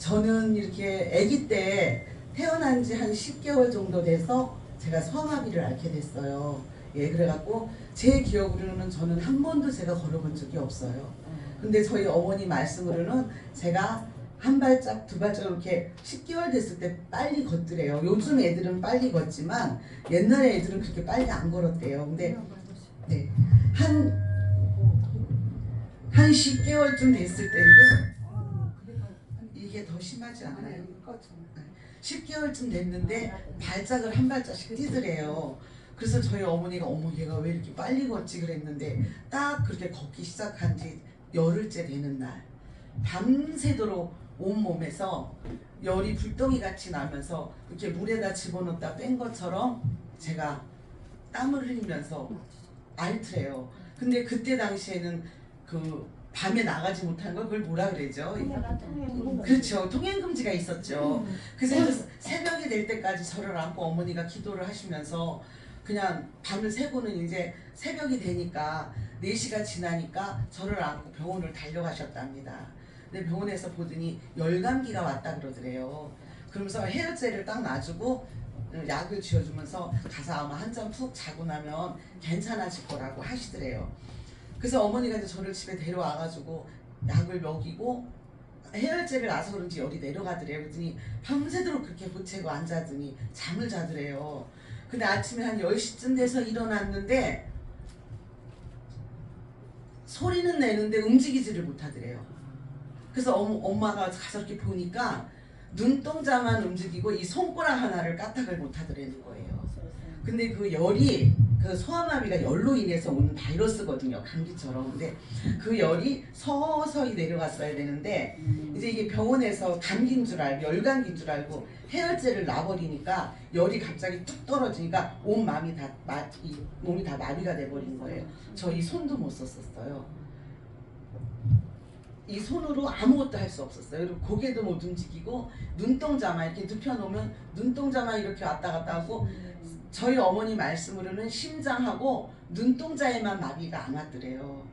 저는 이렇게 아기 때 태어난 지 한 10개월 정도 돼서 제가 소아마비를 앓게 됐어요. 예, 그래갖고 제 기억으로는 저는 한 번도 제가 걸어본 적이 없어요. 근데 저희 어머니 말씀으로는 제가 한 발짝 두 발짝 이렇게 10개월 됐을 때 빨리 걷더래요. 요즘 애들은 빨리 걷지만 옛날에 애들은 그렇게 빨리 안 걸었대요. 근데 네, 한 10개월쯤 됐을 때인데 이게 더 심하지 않아요? 10개월쯤 됐는데 발작을 한 발짝씩 뛰더래요. 그래서 저희 어머니가 어머 얘가 왜 이렇게 빨리 걷지 그랬는데 딱 그렇게 걷기 시작한 지 열흘째 되는 날 밤새도록 온몸에서 열이 불덩이 같이 나면서 이렇게 물에다 집어넣다 뺀 것처럼 제가 땀을 흘리면서 앓더래요. 근데 그때 당시에는 그 밤에 나가지 못하는 걸 그걸 뭐라 그러죠? 그렇죠. 통행금지가 있었죠. 그래서 이제 새벽이 될 때까지 저를 안고 어머니가 기도를 하시면서 그냥 밤을 새고는 이제 새벽이 되니까 4시가 지나니까 저를 안고 병원을 달려가셨답니다. 근데 병원에서 보더니 열감기가 왔다 그러더래요. 그러면서 해열제를 딱 놔주고 약을 쥐어주면서 가서 아마 한 잔 푹 자고 나면 괜찮아질 거라고 하시더래요. 그래서 어머니가 이제 저를 집에 데려와가지고 약을 먹이고 해열제를 놔서 그런지 열이 내려가더래요. 그랬더니 밤새도록 그렇게 보채고 앉아더니 잠을 자더래요. 근데 아침에 한 10시쯤 돼서 일어났는데 소리는 내는데 움직이지를 못하더래요. 그래서 엄마가 가서 이렇게 보니까 눈동자만 움직이고 이 손가락 하나를 까딱을 못하더라는 거예요. 근데 그 열이 그 소아마비가 열로 인해서 오는 바이러스거든요. 감기처럼. 근데 그 열이 서서히 내려갔어야 되는데 이제 이게 병원에서 감기인 줄 알고 열감기인 줄 알고 해열제를 놔버리니까 열이 갑자기 뚝 떨어지니까 온 몸이 다 마비가 돼버린 거예요. 저 이 손도 못 썼었어요. 이 손으로 아무것도 할 수 없었어요. 그리고 고개도 못 움직이고 눈동자만 이렇게 눕혀놓으면 눈동자만 이렇게 왔다 갔다 하고 저희 어머니 말씀으로는 심장하고 눈동자에만 마비가 안 왔더래요.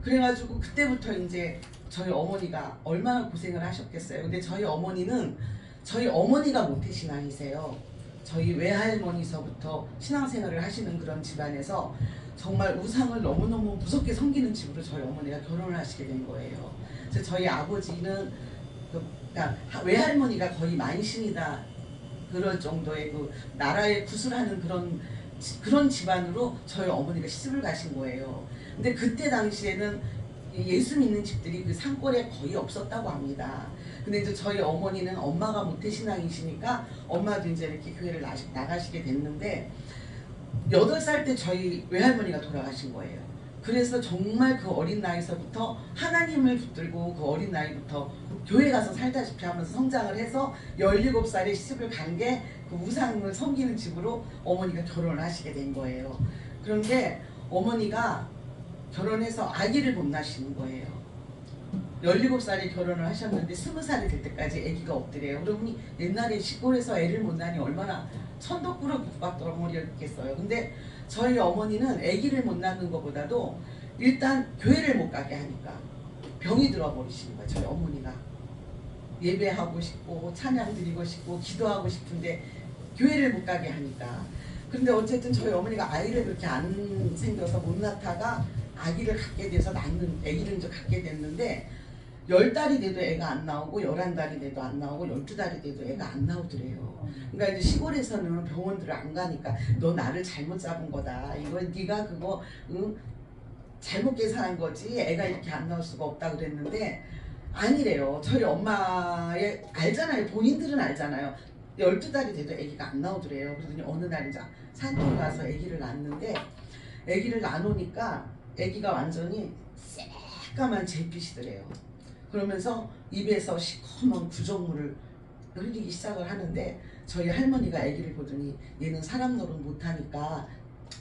그래가지고 그때부터 이제 저희 어머니가 얼마나 고생을 하셨겠어요. 근데 저희 어머니는 저희 어머니가 모태신앙이세요. 저희 외할머니서부터 신앙생활을 하시는 그런 집안에서 정말 우상을 너무너무 무섭게 섬기는 집으로 저희 어머니가 결혼을 하시게 된 거예요. 그래서 저희 아버지는 그러니까 외할머니가 거의 만신이다 그럴 정도의 그 나라에 구슬하는 그런 집안으로 저희 어머니가 시집을 가신 거예요. 근데 그때 당시에는 예수 믿는 집들이 그 산골에 거의 없었다고 합니다. 근데 이제 저희 어머니는 엄마가 모태신앙이시니까 엄마도 이제 이렇게 교회를 나가시게 됐는데 8살 때 저희 외할머니가 돌아가신 거예요. 그래서 정말 그 어린 나이서부터 하나님을 붙들고 그 어린 나이부터 교회 가서 살다시피 하면서 성장을 해서 17살에 시집을 간 게 그 우상을 섬기는 집으로 어머니가 결혼을 하시게 된 거예요. 그런데 어머니가 결혼해서 아기를 못 낳으시는 거예요. 17살에 결혼을 하셨는데 20살이 될 때까지 아기가 없더래요. 그러니 옛날에 시골에서 애를 못 낳으니 얼마나 천덕꾸러기 국밥덩어리였겠어요. 근데 저희 어머니는 아기를 못 낳는 것보다도 일단 교회를 못 가게 하니까 병이 들어버리시는 거예요. 저희 어머니가 예배하고 싶고 찬양 드리고 싶고 기도하고 싶은데 교회를 못 가게 하니까. 그런데 어쨌든 저희 어머니가 아이를 그렇게 안 생겨서 못 낳다가 아기를 갖게 돼서 아기를 이제 갖게 됐는데 10달이 돼도 애가 안 나오고 11달이 돼도 안 나오고 12달이 돼도 애가 안 나오더래요. 그러니까 이제 시골에서는 병원들을 안 가니까 너 나를 잘못 잡은 거다. 이거 네가 그거 잘못 계산한 거지. 애가 이렇게 안 나올 수가 없다 그랬는데 아니래요. 저희 엄마의 알잖아요. 본인들은 알잖아요. 12달이 돼도 아기가 안 나오더래요. 그러더니 어느 날 이제 산에 가서 아기를 낳는데 아기를 낳으니까 아기가 완전히 새까만 잿빛이더래요. 그러면서 입에서 시커먼 구정물을 흘리기 시작을 하는데 저희 할머니가 아기를 보더니 얘는 사람 노릇 못하니까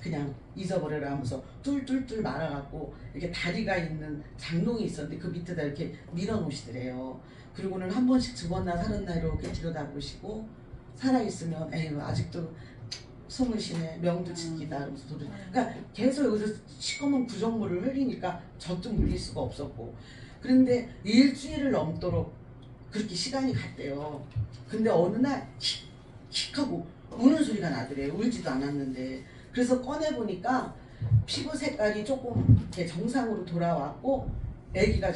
그냥 잊어버려라 하면서 뚫뚫뚫 말아갖고 이렇게 다리가 있는 장롱이 있었는데 그 밑에다 이렇게 밀어놓으시더래요. 그리고는 한 번씩 죽었나 살았나 이렇게 들여다보시고 살아있으면 에휴 아직도 숨을 쉬네 명두칠기다 이러면서 그러니까 계속 여기서 시커먼 구정물을 흘리니까 젖도 물릴 수가 없었고 그런데 일주일을 넘도록 그렇게 시간이 갔대요. 근데 어느 날 킥 하고 우는 소리가 나더래요. 울지도 않았는데. 그래서 꺼내보니까 피부 색깔이 조금 이렇게 정상으로 돌아왔고 애기가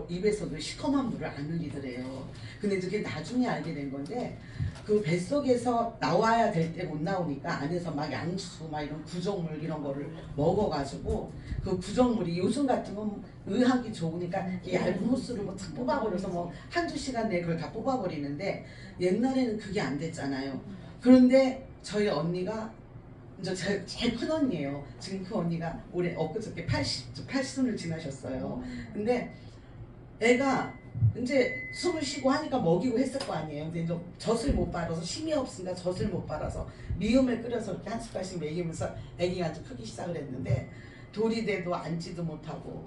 입에서도 시커먼 물을 안 흘리더래요. 근데 그게 나중에 알게 된 건데 그 뱃속에서 나와야 될 때 못 나오니까 안에서 막 양수 막 이런 구정물 이런 거를 먹어가지고 그 구정물이 요즘 같으면 의학이 좋으니까 이 얇은 호스를 뭐 탁 뽑아버려서 뭐 한두 시간 내에 그걸 다 뽑아버리는데 옛날에는 그게 안 됐잖아요. 그런데 저희 언니가 이제 제일 큰 언니예요. 지금 그 언니가 올해 엊그저께 80순을 지나셨어요. 근데 애가 이제 숨을 쉬고 하니까 먹이고 했을 거 아니에요. 근데 이제 젖을 못 빨아서 힘이 없으니까 젖을 못 빨아서 미음을 끓여서 이렇게 한 숟갈씩 먹이면서 애기가 아주 크기 시작을 했는데 돌이 돼도 앉지도 못하고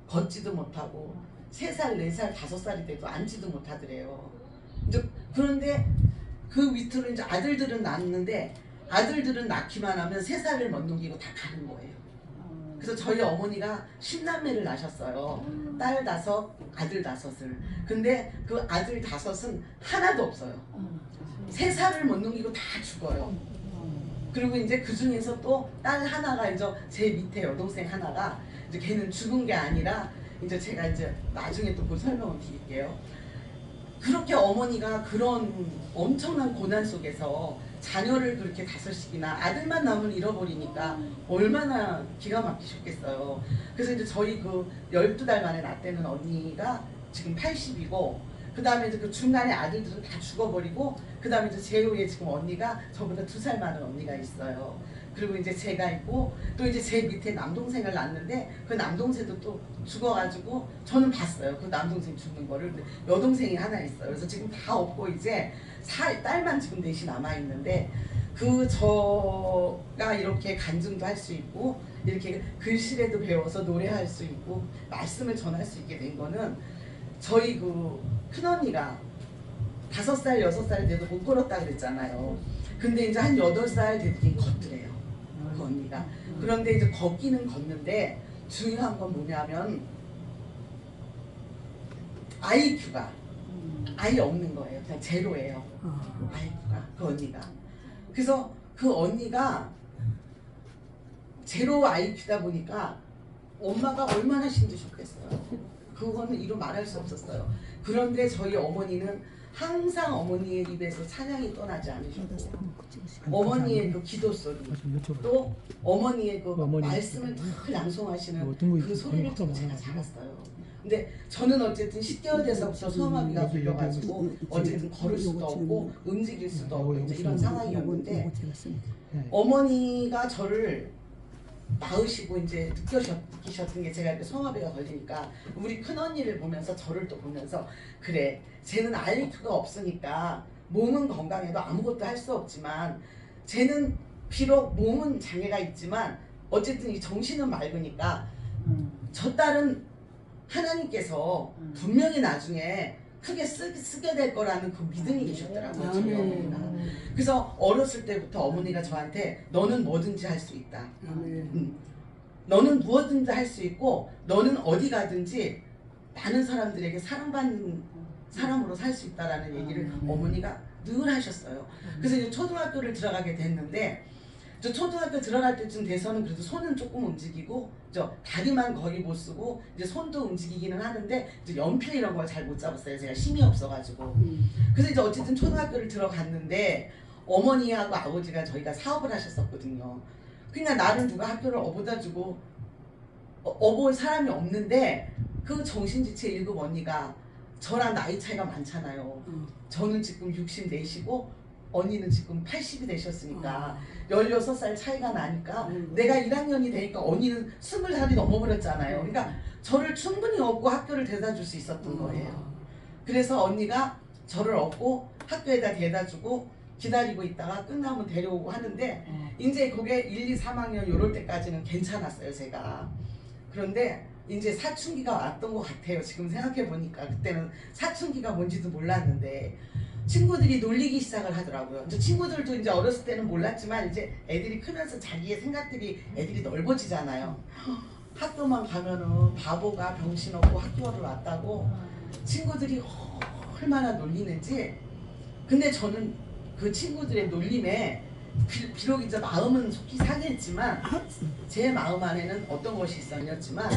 걷지도 못하고 3살, 4살, 5살이 돼도 앉지도 못하더래요. 이제 그런데 그 밑으로 이제 아들들은 낳았는데 아들들은 낳기만 하면 3살을 못 넘기고 다 가는 거예요. 그래서 저희 어머니가 10남매를 낳으셨어요. 딸 5, 아들 5을. 근데 그 아들 5은 하나도 없어요. 3살을 못 넘기고 다 죽어요. 그리고 이제 그 중에서 또 딸 하나가 이제 제 밑에 여동생 하나가 이제 걔는 죽은 게 아니라 이제 제가 이제 나중에 또 그 설명을 드릴게요. 그렇게 어머니가 그런 엄청난 고난 속에서 자녀를 그렇게 5씩이나 아들만 낳으면 잃어버리니까 얼마나 기가 막히셨겠어요. 그래서 이제 저희 그 12달 만에 낳았다는 언니가 지금 80이고 그 다음에 이제 그 중간에 아들들은 다 죽어버리고 그 다음에 이제 제2의 지금 언니가 저보다 2살 많은 언니가 있어요. 그리고 이제 제가 있고 또 이제 제 밑에 남동생을 낳았는데 그 남동생도 또 죽어가지고 저는 봤어요. 그 남동생 죽는 거를. 근데 여동생이 하나 있어요. 그래서 지금 다 없고 이제 딸만 지금 넷이 남아있는데 그 저가 이렇게 간증도 할 수 있고 이렇게 글씨라도 배워서 노래할 수 있고 말씀을 전할 수 있게 된 거는 저희 그 큰언니가 5살, 6살 돼도 못 걸었다 그랬잖아요. 근데 이제 한 8살 되더니 걷더래요. 그 언니가. 그런데 이제 걷기는 걷는데 중요한 건 뭐냐면 IQ가 아예 없는 거예요. 그냥 제로예요. IQ가 그 언니가. 그래서 그 언니가 제로 IQ다 보니까 엄마가 얼마나 힘드셨겠어요. 그거는 이루 말할 수 없었어요. 그런데 저희 어머니는 항상 어머니의 입에서 찬양이 떠나지 않으셨고 어머니의 그 기도 소리 또 어머니의 그 말씀을 탁 낭송하시는 그 소리를 듣고 제가 자랐어요. 근데 저는 어쨌든 10개월 돼서부터 소아마비가 걸려가지고 어쨌든 걸을 수도 없고 움직일 수도 없고 이제 이런 상황이었는데 어머니가 저를 낳으시고 이제 느끼셨던 게 제가 이렇게 소아마비가 걸리니까 우리 큰언니를 보면서 저를 또 보면서 그래 쟤는 IQ가 없으니까 몸은 건강해도 아무것도 할 수 없지만 쟤는 비록 몸은 장애가 있지만 어쨌든 이 정신은 맑으니까 저 딸은 하나님께서 분명히 나중에 크게 쓰게 될 거라는 그 믿음이 계셨더라고요. 저희 어머니가. 그래서 어렸을 때부터 어머니가 저한테 너는 뭐든지 할 수 있다. 너는 무엇든지 할 수 있고 너는 어디 가든지 많은 사람들에게 사랑받는 사람으로 살 수 있다라는 얘기를 어머니가 늘 하셨어요. 그래서 이제 초등학교를 들어가게 됐는데 저 초등학교 들어갈 때쯤 돼서는 그래도 손은 조금 움직이고 저 다리만 거의 못 쓰고 이제 손도 움직이기는 하는데 이제 연필 이런 걸 잘 못 잡았어요. 제가 힘이 없어가지고. 그래서 이제 어쨌든 초등학교를 들어갔는데 어머니하고 아버지가 저희가 사업을 하셨었거든요. 그러니까 나를 누가 학교를 어보다 주고 어볼 사람이 없는데 그 정신지체 1급 언니가 저랑 나이 차이가 많잖아요. 저는 지금 64시고 언니는 지금 80이 되셨으니까 16살 차이가 나니까 내가 1학년이 되니까 언니는 20살이 넘어버렸잖아요. 그러니까 저를 충분히 업고 학교를 데려다 줄 수 있었던 거예요. 그래서 언니가 저를 업고 학교에다 데려다 주고 기다리고 있다가 끝나면 데려오고 하는데 이제 그게 1, 2, 3학년 요럴 때까지는 괜찮았어요 제가. 그런데 이제 사춘기가 왔던 것 같아요. 지금 생각해 보니까 그때는 사춘기가 뭔지도 몰랐는데 친구들이 놀리기 시작을 하더라고요. 이제 친구들도 이제 어렸을 때는 몰랐지만 이제 애들이 크면서 자기의 생각들이 애들이 넓어지잖아요. 학교만 가면은 바보가 병신없고 학교를 왔다고 친구들이 얼마나 놀리는지. 근데 저는 그 친구들의 놀림에 비록 이제 마음은 속히 상했지만 제 마음 안에는 어떤 것이 있었냐지만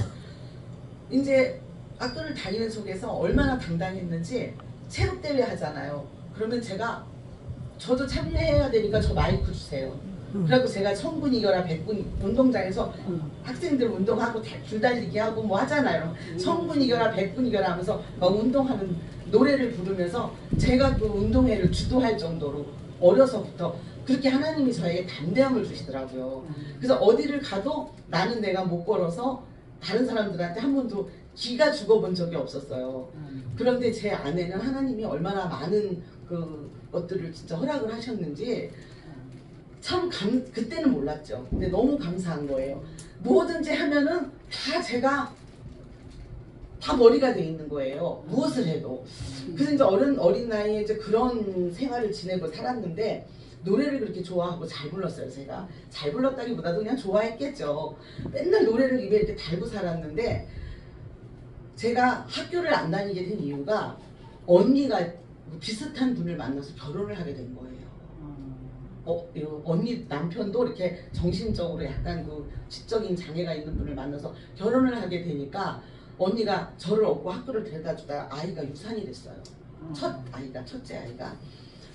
이제 학교를 다니는 속에서 얼마나 당당했는지 체육대회 하잖아요. 그러면 저도 참여해야 되니까 저 마이크 주세요. 그래갖고 제가 1000분 이겨라 100분 운동장에서 학생들 운동하고 줄달리기 하고 뭐 하잖아요. 1000분 이겨라 100분 이겨라 하면서 막 운동하는 노래를 부르면서 제가 그 운동회를 주도할 정도로 어려서부터 그렇게 하나님이 저에게 담대함을 주시더라고요. 그래서 어디를 가도 나는 내가 못 걸어서 다른 사람들한테 한 번도 기가 죽어본 적이 없었어요. 그런데 제 안에는 하나님이 얼마나 많은 그 것들을 진짜 허락을 하셨는지 참 그때는 몰랐죠. 근데 너무 감사한 거예요. 뭐든지 하면은 다 제가 다 머리가 돼 있는 거예요. 무엇을 해도. 그래서 이제 어린 나이에 이제 그런 생활을 지내고 살았는데 노래를 그렇게 좋아하고 잘 불렀어요. 제가 잘 불렀다기보다도 그냥 좋아했겠죠. 맨날 노래를 입에 이렇게 달고 살았는데 제가 학교를 안 다니게 된 이유가 언니가 비슷한 분을 만나서 결혼을 하게 된 거예요. 언니 남편도 이렇게 정신적으로 약간 그 지적인 장애가 있는 분을 만나서 결혼을 하게 되니까 언니가 저를 업고 학교를 데려다 주다가 아이가 유산이 됐어요. 첫째 아이가.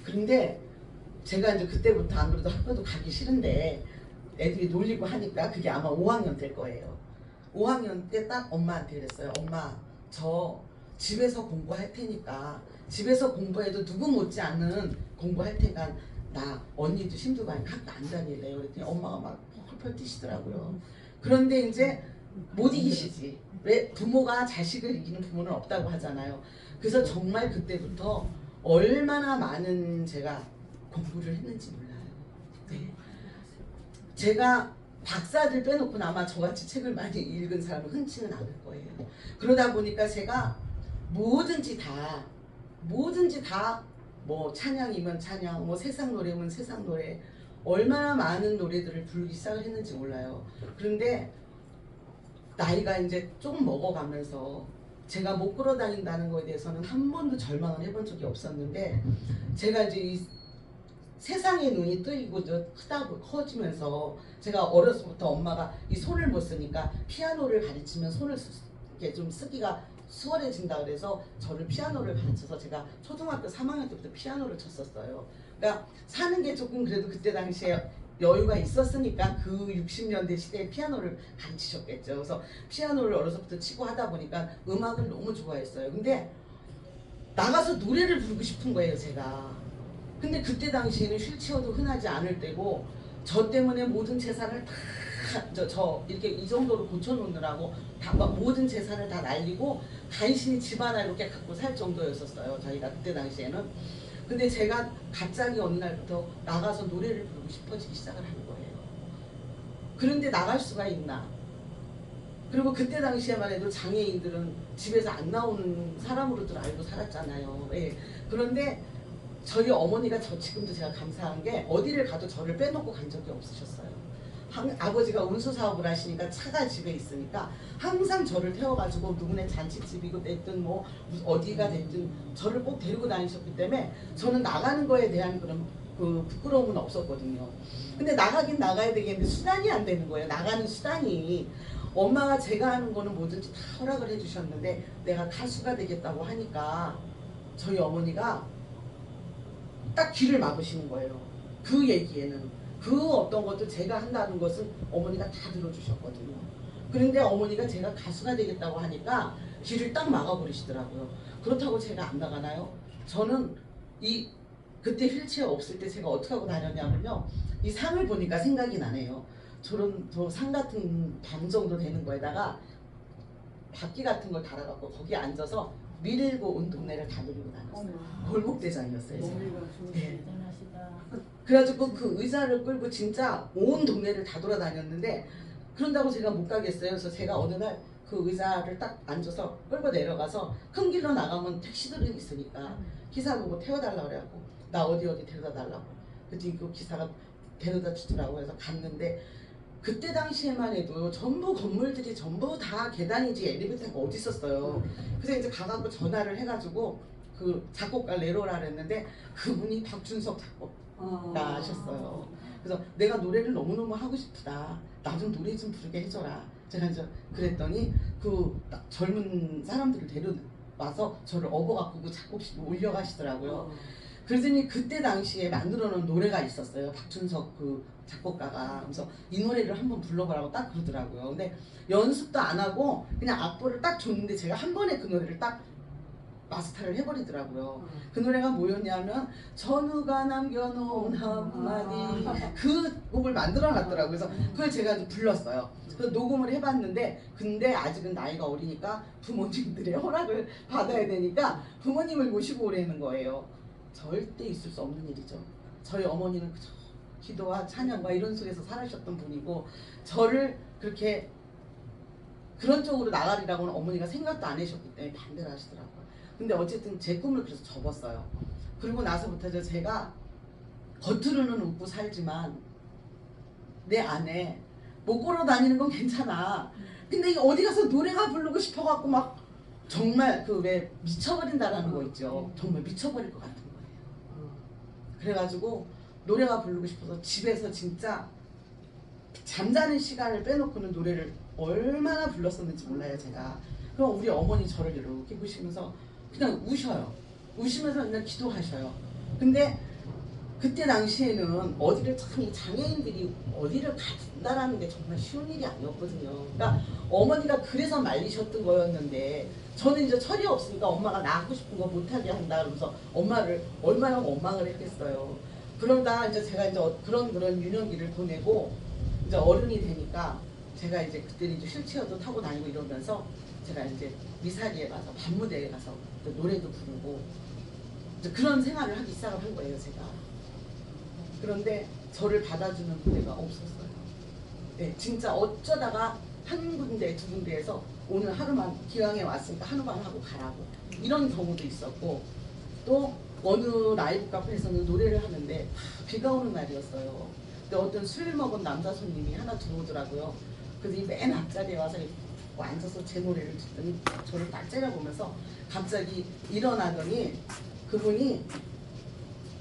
그런데 제가 이제 그때부터 안 그래도 학교도 가기 싫은데 애들이 놀리고 하니까 그게 아마 5학년 될 거예요. 5학년 때 딱 엄마한테 그랬어요. 엄마, 저 집에서 공부할 테니까 집에서 공부해도 누구 못지않은 공부할 테니까 나 언니도 심두관 학교 안 다닐래요. 그랬더니 엄마가 막 펄펄 뛰시더라고요. 그런데 이제 못 이기시지. 왜 부모가 자식을 이기는 부모는 없다고 하잖아요. 그래서 정말 그때부터 얼마나 많은 제가 공부를 했는지 몰라요. 네. 제가 박사들 빼놓고는 아마 저같이 책을 많이 읽은 사람은 흔치는 않을 거예요. 그러다 보니까 제가 뭐든지 다 뭐 찬양이면 찬양, 뭐 세상 노래면 세상 노래, 얼마나 많은 노래들을 부르기 시작을 했는지 몰라요. 그런데 나이가 이제 조금 먹어가면서 제가 못 걸어다닌다는 거에 대해서는 한 번도 절망을 해본 적이 없었는데 제가 이제 이 세상의 눈이 뜨이고 크다 커지면서 제가 어려서부터 엄마가 이 손을 못 쓰니까 피아노를 가르치면 손을 이렇게 좀 쓰기가 수월해진다 그래서 저를 피아노를 가르쳐서 제가 초등학교 3학년 때부터 피아노를 쳤었어요. 그러니까 사는 게 조금 그래도 그때 당시에 여유가 있었으니까 그 60년대 시대에 피아노를 가르치셨겠죠. 그래서 피아노를 어려서부터 치고 하다 보니까 음악을 너무 좋아했어요. 근데 나가서 노래를 부르고 싶은 거예요, 제가. 근데 그때 당시에는 휠체어도 흔하지 않을 때고 저 때문에 모든 재산을 다 이렇게 이 정도로 고쳐놓느라고 다 모든 재산을 다 날리고 간신히 집 하나 이렇게 갖고 살 정도였었어요. 저희가 그때 당시에는. 근데 제가 갑자기 어느 날부터 나가서 노래를 부르고 싶어지기 시작을 한 거예요. 그런데 나갈 수가 있나? 그리고 그때 당시에만 해도 장애인들은 집에서 안 나오는 사람으로들 알고 살았잖아요. 예. 그런데 저희 어머니가 지금도 제가 감사한 게 어디를 가도 저를 빼놓고 간 적이 없으셨어요. 아버지가 운수 사업을 하시니까 차가 집에 있으니까 항상 저를 태워가지고 누구네 잔치집이고 됐든 뭐 어디가 됐든 저를 꼭 데리고 다니셨기 때문에 저는 나가는 거에 대한 그런 그 부끄러움은 없었거든요. 근데 나가긴 나가야 되겠는데 수단이 안 되는 거예요. 나가는 수단이. 엄마가 제가 하는 거는 뭐든지 다 허락을 해주셨는데 내가 가수가 되겠다고 하니까 저희 어머니가 딱 귀를 막으시는 거예요. 그 얘기에는. 그 어떤 것도 제가 한다는 것은 어머니가 다 들어주셨거든요. 그런데 어머니가 제가 가수가 되겠다고 하니까 귀를 딱 막아버리시더라고요. 그렇다고 제가 안 나가나요? 저는 그때 휠체어 없을 때 제가 어떻게 하고 다녔냐면요. 이 상을 보니까 생각이 나네요. 저 상 같은 반 정도 되는 거에다가 바퀴 같은 걸 달아갖고 거기에 앉아서 밀고 온 동네를 다 누리고 다녔어요. 골목대장이었어요. 제가. 네. 그래가지고 그 의자를 끌고 진짜 온 동네를 다 돌아다녔는데 그런다고 제가 못 가겠어요. 그래서 제가 어느 날 그 의자를 딱 앉아서 끌고 내려가서 큰 길로 나가면 택시들이 있으니까 기사 보고 태워달라고 그래갖고 나 어디 데려다 달라고. 그랬더니 그 기사가 데려다 주더라고. 그래서 갔는데 그때 당시에만 해도 전부 건물들이 전부 다 계단이지 엘리베이터가 어디 있었어요. 그래서 이제 가갖고 전화를 해가지고 그 작곡가 레로라 그랬는데 그분이 박준석 작곡가 하셨어요. 그래서 내가 노래를 너무너무 하고 싶다. 나 좀 노래 좀 부르게 해줘라. 제가 이제 그랬더니 그 젊은 사람들을 데려와서 저를 업어갖고 그 작곡실에 올려가시더라고요. 그러더니 그때 당시에 만들어 놓은 노래가 있었어요. 박준석 그 작곡가가. 그래서 이 노래를 한번 불러보라고 딱 그러더라고요. 근데 연습도 안 하고 그냥 악보를 딱 줬는데 제가 한 번에 그 노래를 딱 마스터를 해버리더라고요. 그 노래가 뭐였냐면 전우가 남겨놓은 한마디 그 곡을 만들어놨더라고요. 그래서 그걸 제가 이제 불렀어요. 그래서 녹음을 해봤는데 근데 아직은 나이가 어리니까 부모님들의 허락을 받아야 되니까 부모님을 모시고 오라는 거예요. 절대 있을 수 없는 일이죠. 저희 어머니는 그저 기도와 찬양과 이런 속에서 살아셨던 분이고 저를 그렇게 그런 쪽으로 나가리라고는 어머니가 생각도 안 하셨기 때문에 반대를 하시더라고요. 근데 어쨌든 제 꿈을 그래서 접었어요. 그리고 나서부터 제가 겉으로는 웃고 살지만 내 안에 못 걸어 다니는 건 괜찮아. 근데 어디 가서 노래가 부르고 싶어갖고 막 정말 그 왜 미쳐버린다라는 거 있죠. 정말 미쳐버릴 것 같은 거예요. 그래가지고 노래가 부르고 싶어서 집에서 진짜 잠자는 시간을 빼놓고는 노래를 얼마나 불렀었는지 몰라요 제가. 그럼 우리 어머니 저를 이렇게 보시면서 그냥 우셔요. 우시면서 그냥 기도하셔요. 근데 그때 당시에는 어디를 참 장애인들이 어디를 간다라는 게 정말 쉬운 일이 아니었거든요. 그러니까 어머니가 그래서 말리셨던 거였는데 저는 이제 철이 없으니까 엄마가 나 하고 싶은 거 못하게 한다 그러면서 엄마를 얼마나 원망을 했겠어요. 그러다 이제 제가 이제 그런 유년기를 보내고 이제 어른이 되니까 제가 이제 그때는 이제 휠체어도 타고 다니고 이러면서 제가 이제 미사리에 가서 밤무대에 가서 노래도 부르고 이제 그런 생활을 하기 시작을 한 거예요 제가. 그런데 저를 받아주는 무대가 없었어요. 네, 진짜 어쩌다가 한 군데 두 군데에서 오늘 하루만 기왕에 왔으니까 하루만 하고 가라고 이런 경우도 있었고 또 어느 라이브 카페에서는 노래를 하는데 비가 오는 날이었어요. 근데 어떤 술 먹은 남자 손님이 하나 들어오더라고요. 그래서 이 맨 앞자리에 와서 앉아서 제 노래를 듣더니 저를 딱 째려보면서 갑자기 일어나더니 그분이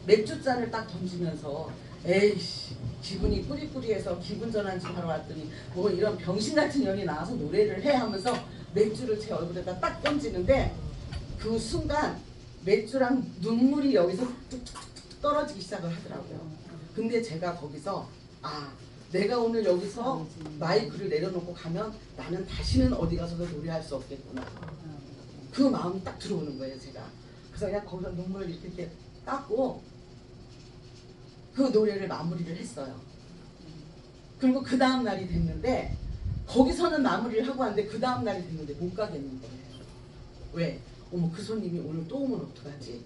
맥주잔을 딱 던지면서 에이씨 기분이 꾸리꾸리해서 기분 전환 좀 하러 왔더니 뭐 이런 병신 같은 년이 나와서 노래를 해 하면서 맥주를 제 얼굴에다 딱 던지는데 그 순간 맥주랑 눈물이 여기서 뚝뚝뚝 떨어지기 시작을 하더라고요. 근데 제가 거기서 아 내가 오늘 여기서 마이크를 내려놓고 가면 나는 다시는 어디 가서도 노래할 수 없겠구나. 그 마음이 딱 들어오는 거예요 제가. 그래서 그냥 거기서 눈물을 이렇게 닦고 그 노래를 마무리를 했어요. 그리고 그 다음 날이 됐는데 거기서는 마무리를 하고 왔는데 그 다음 날이 됐는데 못 가겠는 거예요. 왜? 어머 그 손님이 오늘 또 오면 어떡하지?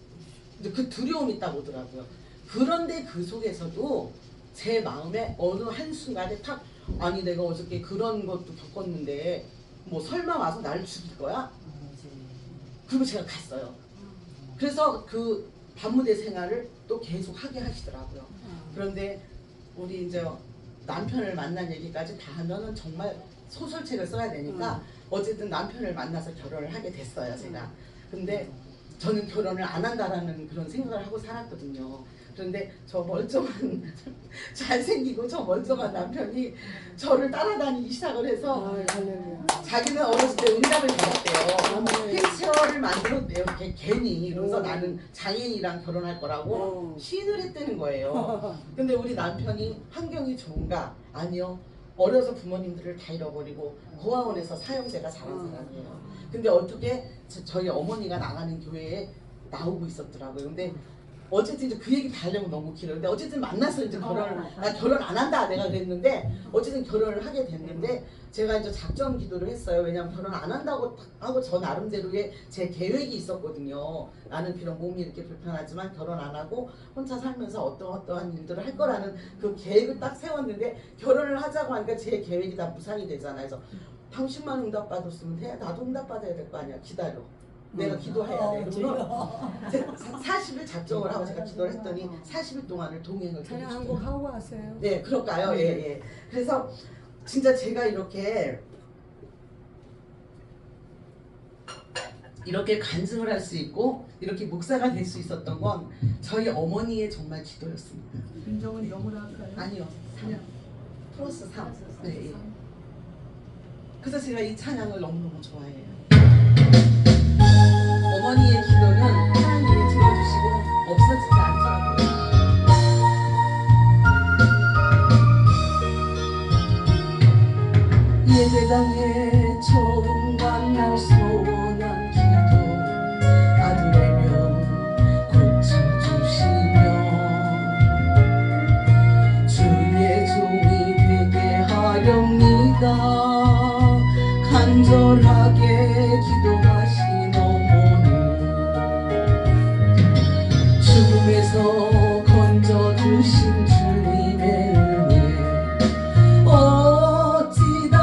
근데 그 두려움이 딱 오더라고요. 그런데 그 속에서도 제 마음에 어느 한순간에 탁 아니 내가 어저께 그런 것도 겪었는데 뭐 설마 와서 나를 죽일 거야? 그리고 제가 갔어요. 그래서 그 밤무대 생활을 또 계속 하게 하시더라고요. 그런데 우리 이제 남편을 만난 얘기까지 다 하면은 정말 소설책을 써야 되니까 어쨌든 남편을 만나서 결혼을 하게 됐어요 제가. 근데 저는 결혼을 안 한다라는 그런 생각을 하고 살았거든요. 그런데 저 멀쩡한 잘생기고 저 멀쩡한 남편이 저를 따라다니기 시작을 해서 자기는 어렸을 때 응답을 받았대요. 휠체어를 만들었대요. 괜히. 그래서 나는 장애인이랑 결혼할 거라고 시인을 했다는 거예요. 근데 우리 남편이 환경이 좋은가? 아니요. 어려서 부모님들을 다 잃어버리고 고아원에서 사형제가 자란 사람이에요. 근데 어떻게 저희 어머니가 나가는 교회에 나오고 있었더라고요. 근데 어쨌든 이제 그 얘기 다 하려면 너무 길어요. 근데 어쨌든 만나서 이제 나 결혼 안 한다 내가 그랬는데 어쨌든 결혼을 하게 됐는데 제가 이제 작정 기도를 했어요. 왜냐면 결혼 안 한다고 하고 저 나름대로의 제 계획이 있었거든요. 나는 비록 몸이 이렇게 불편하지만 결혼 안 하고 혼자 살면서 어떠한 일들을 할 거라는 그 계획을 딱 세웠는데 결혼을 하자고 하니까 제 계획이 다 무산이 되잖아요. 그래서 당신만 응답받았으면 돼. 나도 응답받아야 될 거 아니야. 기다려. 내가 기도해야 돼. 그러면 40일 작정을 하고 제가 기도를 했더니 40일 동안을 동행을 찬양 한곡 하고 가세요. 네, 그럴까요? 예, 예. 그래서 진짜 제가 이렇게 간증을 할 수 있고 이렇게 목사가 될 수 있었던 건 저희 어머니의 정말 기도였습니다. 김정은 영으로 할까요? 아니요. 3. 플러스 3. 네, 예. 삼. 그래서 제가 이 찬양을 너무너무 좋아해요. 어머니의 기도는 하나님이 들어주시고 없어지지 않더라고요. 예배당에 처음 만날 소원한 기도 아들이면 고쳐주시며 주의 종이 되게 하렵니다. 간절하게 기도하신 어머니 죽음에서 건져주신 주님의 은혜 어찌다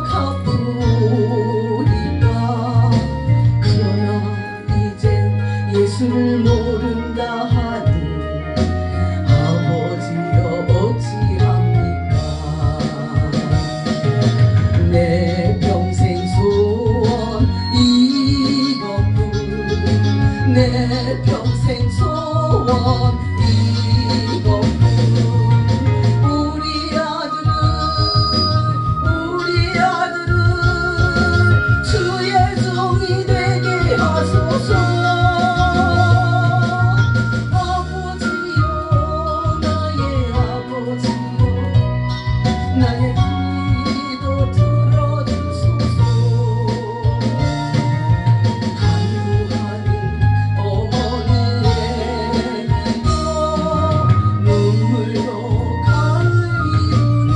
갚으리까. 그러나 이젠 예수를 모른다 하니 아버지여 어찌합니까. 내 평생 소원 이것뿐 내 평생 소원 이것뿐 우리 아들을 주의 종이 되게 하소서. 아버지여 나의 아버지여 나의 기도 들어주소서. 간구하는 어머니의 기도 눈물로 가을이네.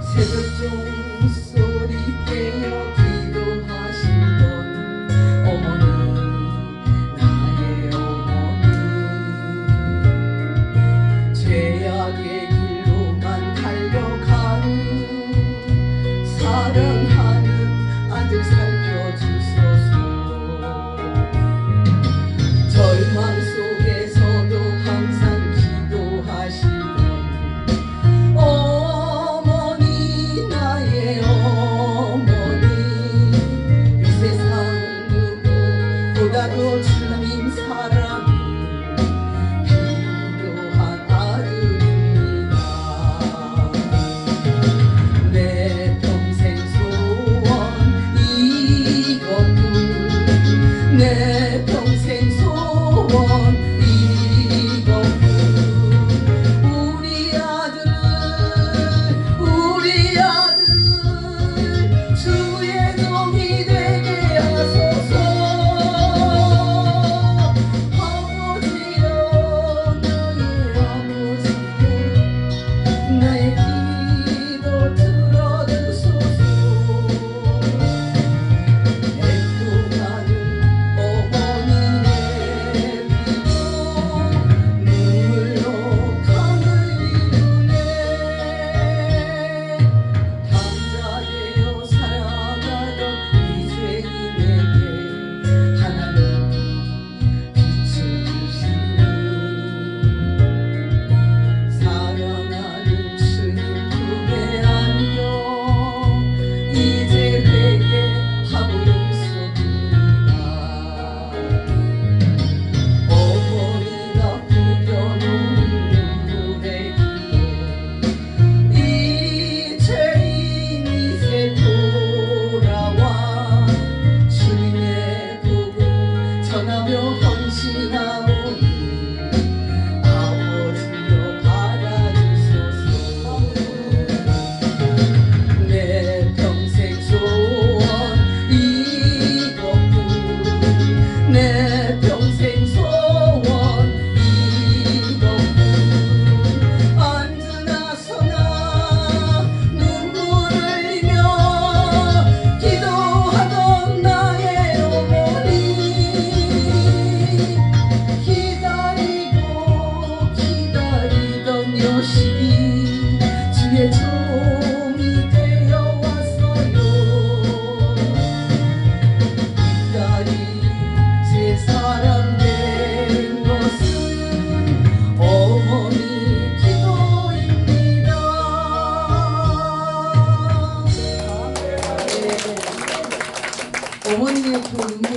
새벽 종소리 깨어 기도하시던 어머니 나의 어머니 죄악의 길로만 달려가는 사랑하는 아들 살펴주소서. 절망 속에서도 항상 기도하시던 어머니 나의 어머니 이 세상 누구보다도 주님 사랑이 필요한 아들입니다. 내 평생 소원 이것뿐 내 평생 소원 이것뿐 우리 아들 주의 종이 되게 하소서. 아버지여 나의 기도 들어주소서. 애통하는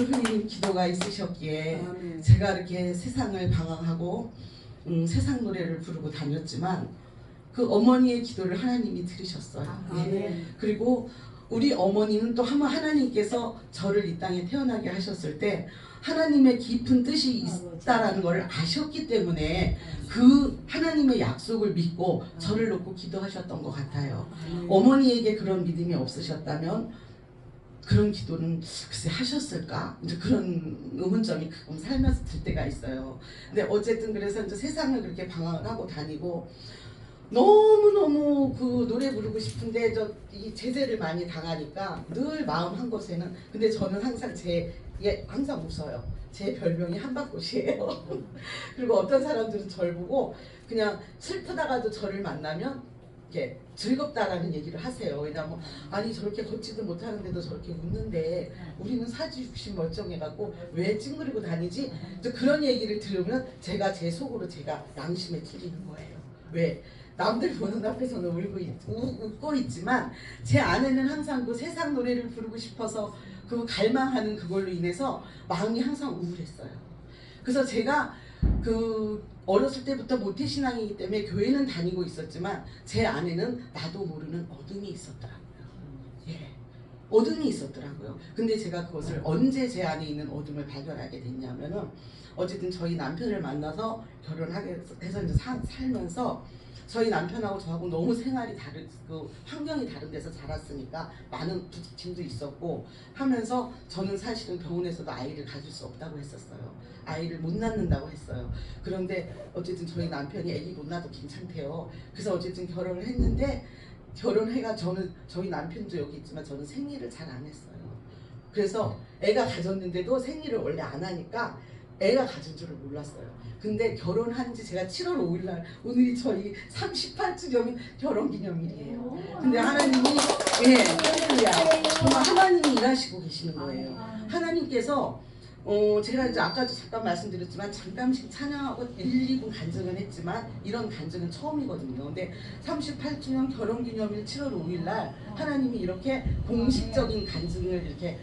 흘리는 기도가 있으셨기에 아멘. 제가 이렇게 세상을 방황하고 세상 노래를 부르고 다녔지만 그 어머니의 기도를 하나님이 들으셨어요. 아멘. 그리고 우리 어머니는 또 한번 하나님께서 저를 이 땅에 태어나게 하셨을 때 하나님의 깊은 뜻이 있다라는 것을 아셨기 때문에 그 하나님의 약속을 믿고 저를 놓고 기도하셨던 것 같아요. 어머니에게 그런 믿음이 없으셨다면 그런 기도는 글쎄 하셨을까? 이제 그런 의문점이 가끔 살면서 들 때가 있어요. 근데 어쨌든 그래서 이제 세상을 그렇게 방황을 하고 다니고 너무너무 그 노래 부르고 싶은데 이 제재를 많이 당하니까 늘 마음 한 곳에는 근데 저는 항상 항상 웃어요. 제 별명이 한박꽃이에요. 그리고 어떤 사람들은 저를 보고 그냥 슬프다가도 저를 만나면 이렇게 즐겁다라는 얘기를 하세요. 왜냐면 아니 저렇게 걷지도 못하는데도 저렇게 웃는데 우리는 사지육신 멀쩡해갖고 왜 찡그리고 다니지? 그런 얘기를 들으면 제가 제 속으로 제가 양심에 찔리는 거예요. 왜? 남들 보는 앞에서는 웃고 있지만 제 안에는 항상 그 세상 노래를 부르고 싶어서 그 갈망하는 그걸로 인해서 마음이 항상 우울했어요. 그래서 제가 그 어렸을 때부터 모태신앙이기 때문에 교회는 다니고 있었지만 제 안에는 나도 모르는 어둠이 있었더라고요. 예, 어둠이 있었더라고요. 근데 제가 그것을 언제 제 안에 있는 어둠을 발견하게 됐냐면은 어쨌든 저희 남편을 만나서 결혼하게 해서 이제 살면서 저희 남편하고 저하고 너무 생활이 그 환경이 다른 데서 자랐으니까 많은 부딪힘도 있었고 하면서 저는 사실은 병원에서도 아이를 가질 수 없다고 했었어요. 아이를 못 낳는다고 했어요. 그런데 어쨌든 저희 남편이 아기 못 낳아도 괜찮대요. 그래서 어쨌든 결혼을 했는데 결혼해가 저희 남편도 여기 있지만 저는 생리를 잘 안 했어요. 그래서 애가 가졌는데도 생리를 원래 안 하니까 애가 가진 줄을 몰랐어요. 근데 결혼한 지 제가 7월 5일 날 오늘이 저희 38주년 결혼기념일이에요. 근데 하나님이 정말 하나님이 일하시고 계시는 거예요. 하나님께서 제가 이제 아까도 잠깐 말씀드렸지만 잠깐씩 찬양하고 1, 2분 간증은 했지만 이런 간증은 처음이거든요. 근데 38주년 결혼기념일 7월 5일 날 하나님이 이렇게 공식적인 간증을 이렇게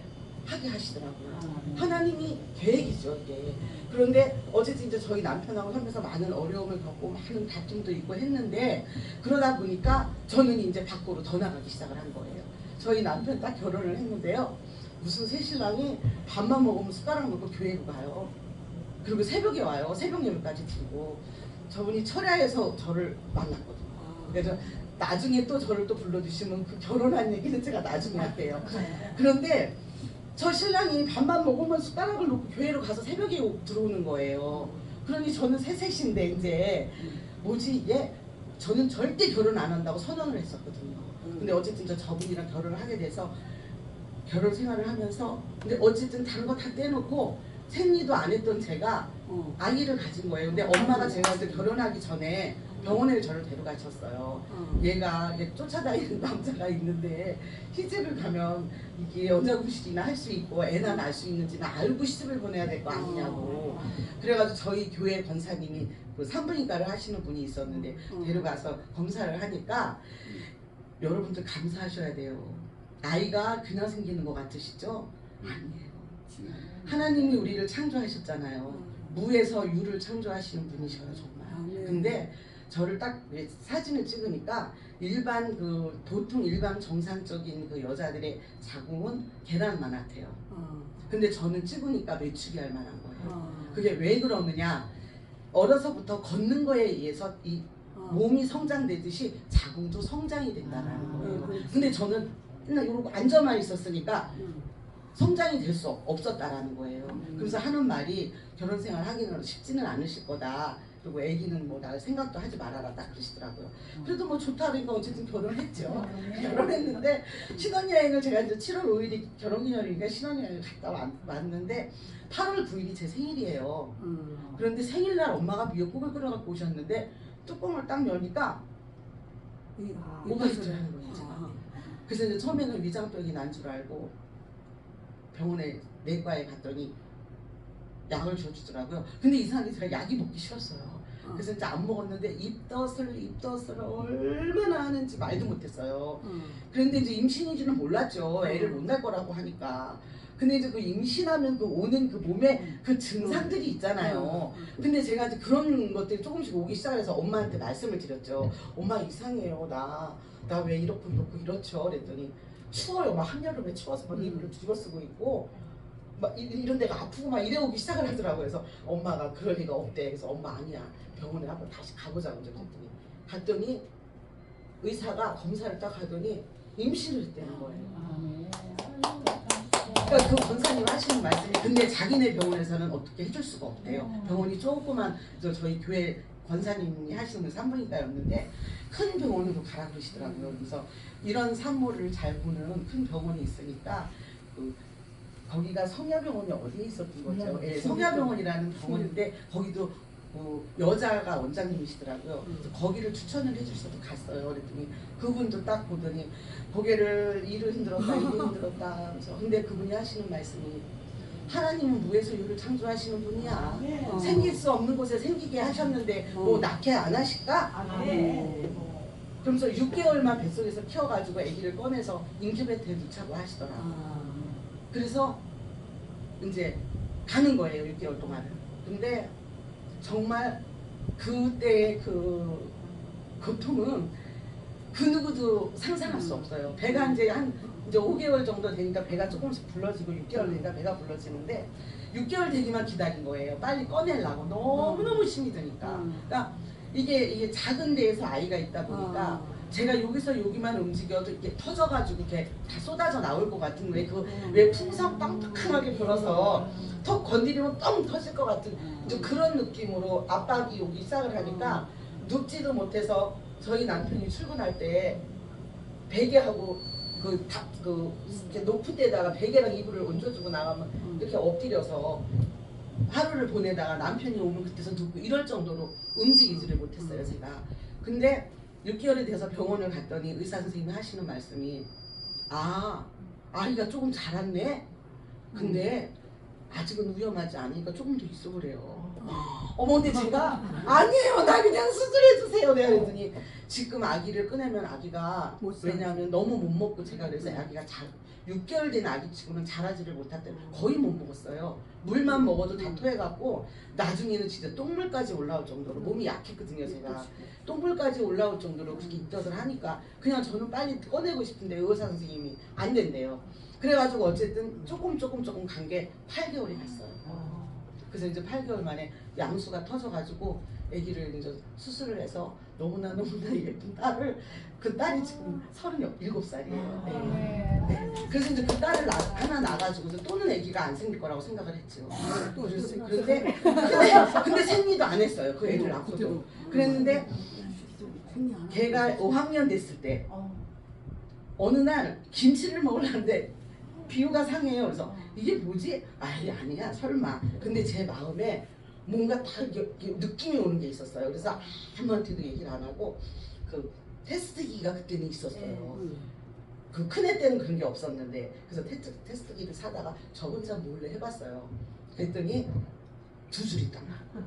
하게 하시더라고요. 하나님이 계획이죠, 이게. 그런데 어쨌든 이제 저희 남편하고 살면서 많은 어려움을 겪고 많은 다툼도 있고 했는데 그러다 보니까 저는 이제 밖으로 더 나가기 시작을 한 거예요. 저희 남편 딱 결혼을 했는데요. 무슨 새신랑이 밥만 먹으면 숟가락 놓고 교회로 가요. 그리고 새벽에 와요. 새벽 예배까지 드리고 저분이 철야에서 저를 만났거든요. 그래서 나중에 또 저를 또 불러주시면 그 결혼한 얘기는 제가 나중에 할게요. 그런데 저 신랑이 밥만 먹으면 숟가락을 놓고 교회로 가서 새벽에 들어오는 거예요. 그러니 저는 새색신데 이제 뭐지 이게 저는 절대 결혼 안 한다고 선언을 했었거든요. 근데 어쨌든 저분이랑 결혼을 하게 돼서 결혼 생활을 하면서 근데 어쨌든 다른 거 다 떼놓고 생리도 안 했던 제가 아기를 가진 거예요. 근데 엄마가 제가 이제 결혼하기 전에 병원에 저를 데려가셨어요. 얘가 쫓아다니는 남자가 있는데 시집을 가면 이게 여자구실이나 할 수 있고 애나 낳을 수 있는지는 알고 시집을 보내야 될 거 아니냐고. 그래가지고 저희 교회 권사님이 그 산부인과를 하시는 분이 있었는데 데려가서 검사를 하니까 여러분들 감사하셔야 돼요. 아이가 그냥 생기는 것 같으시죠? 아니에요. 하나님이 우리를 창조하셨잖아요. 무에서 유를 창조하시는 분이셔요, 정말. 근데 저를 딱 사진을 찍으니까 보통 일반 정상적인 그 여자들의 자궁은 계란만 같아요. 근데 저는 찍으니까 메추기할 만한 거예요. 그게 왜 그러느냐? 어려서부터 걷는 거에 의해서 이 몸이 성장되듯이 자궁도 성장이 된다는 거예요. 근데 저는 그냥 이러고 앉아만 있었으니까 성장이 될 수 없었다라는 거예요. 그래서 하는 말이 결혼 생활 하기는 쉽지는 않으실 거다. 그리고 애기는 뭐 날 생각도 하지 말아라 딱 그러시더라고요. 그래도 뭐 좋다 그러니까 어쨌든 결혼했죠. 결혼했는데 신혼여행을 제가 이제 7월 5일이 결혼기념일이니까 신혼여행을 갔다 왔는데 8월 9일이 제 생일이에요. 그런데 생일날 엄마가 미역국을 끓여갖고 오셨는데 뚜껑을 딱 여니까 뭐가 있더라는 거예요. 제가. 그래서 이제 처음에는 위장병이 난 줄 알고 병원에 내과에 갔더니 약을 줘주더라고요. 근데 이상하게 제가 약이 먹기 싫었어요. 그래서 이제 안 먹었는데 입덧을 얼마나 하는지 말도 못했어요. 그런데 이제 임신인지는 몰랐죠. 애를 못 낳을 거라고 하니까. 근데 이제 그 임신하면 그 오는 그 몸에 그 증상들이 있잖아요. 근데 제가 이제 그런 것들이 조금씩 오기 시작해서 엄마한테 말씀을 드렸죠. 엄마 이상해요. 나 왜 이렇고 이렇죠. 그랬더니 추워요. 막 한여름에 추워서 막 이불을 뒤집어 쓰고 있고 막 이런 데가 아프고 막 이래 오기 시작을 하더라고요. 그래서 엄마가 그럴 리가 없대. 그래서 엄마 아니야. 병원에 한번 다시 가보자고 그랬더니 갔더니 의사가 검사를 딱 하더니 임신을 했다는 거예요. 그러니까 그 권사님 하시는 말씀이 근데 자기네 병원에서는 어떻게 해줄 수가 없대요. 병원이 조그만 저희 교회 권사님이 하시는 산부인과였는데 큰 병원으로 가라 그러시더라고요. 그래서 이런 산모를 잘 보는 큰 병원이 있으니까 거기가 성야병원이 어디에 있었던 거죠? 예, 성야병원이라는 병원인데 거기도 여자가 원장님이시더라고요. 그래서 거기를 추천을 해주셔서 갔어요. 그랬더니 그분도 딱 보더니 고개를 이를 흔들었다 이를 흔들었다. 그래서 근데 그분이 하시는 말씀이 하나님은 무에서 유를 창조하시는 분이야. 생길 수 없는 곳에 생기게 하셨는데 뭐 낳게 안 하실까? 그러면서 6개월만 뱃속에서 키워가지고 아기를 꺼내서 인큐베이터에 놓자고 하시더라. 그래서 이제 가는 거예요. 6개월 동안은. 근데 정말 그때의 그 고통은 그 누구도 상상할 수 없어요. 배가 이제 5개월 정도 되니까 배가 조금씩 불러지고 6개월 되니까 배가 불러지는데 6개월 되기만 기다린 거예요. 빨리 꺼내려고 너무너무 힘이 드니까. 그러니까 이게 작은 데에서 아이가 있다 보니까 제가 여기서 여기만 움직여도 이렇게 터져가지고 이렇게 다 쏟아져 나올 것 같은 왜 풍선 빵떡하게 불어서 턱 건드리면 뻥 터질 것 같은 좀 그런 느낌으로 압박이 오기 시작을 하니까 눕지도 못해서 저희 남편이 출근할 때 베개하고 이렇게 높은 데다가 베개랑 이불을 얹어주고 나가면 이렇게 엎드려서 하루를 보내다가 남편이 오면 그때서 눕고 이럴 정도로 움직이지를 못했어요 제가. 근데 6개월이 돼서 병원을 갔더니 의사 선생님이 하시는 말씀이 아이가 조금 자랐네. 근데 아직은 위험하지 않으니까 조금 더 있어 그래요. 어머 근데 제가 아니에요 나 그냥 수술해주세요 내가 그랬더니 지금 아기를 꺼내면 아기가 왜냐하면 너무 못 먹고 제가 그래서 아기가 6개월 된 아기 치고는 자라지를 못했대. 거의 못 먹었어요. 물만 먹어도 다 토해갖고 나중에는 진짜 똥물까지 올라올 정도로 몸이 약했거든요 제가. 똥물까지 올라올 정도로 그렇게 입덧을 하니까 그냥 저는 빨리 꺼내고 싶은데 의사 선생님이 안 된대요. 그래가지고 어쨌든 조금 간 게 8개월이 갔어요. 그래서 이제 8개월 만에 양수가 터져가지고 아기를 이제 수술을 해서 너무나 예쁜 딸을 그 딸이 지금 37살이에요. 네. 그래서 이제 그 딸을 하나 낳아가지고 또는 아기가 안 생길 거라고 생각을 했죠. 근데 생리도 안 했어요. 그 애를 낳고도. 그랬는데 걔가 5학년 됐을 때 어느 날 김치를 먹으려는데 비유가 상해요. 그래서 이게 뭐지? 아니야 설마. 근데 제 마음에 뭔가 다 느낌이 오는 게 있었어요. 그래서 아무한테도 얘기를 안 하고 그 테스트기가 그때는 있었어요. 그 큰애 때는 그런 게 없었는데 그래서 테스트기를 사다가 저 혼자 몰래 해봤어요. 그랬더니 2줄이 딱 나고.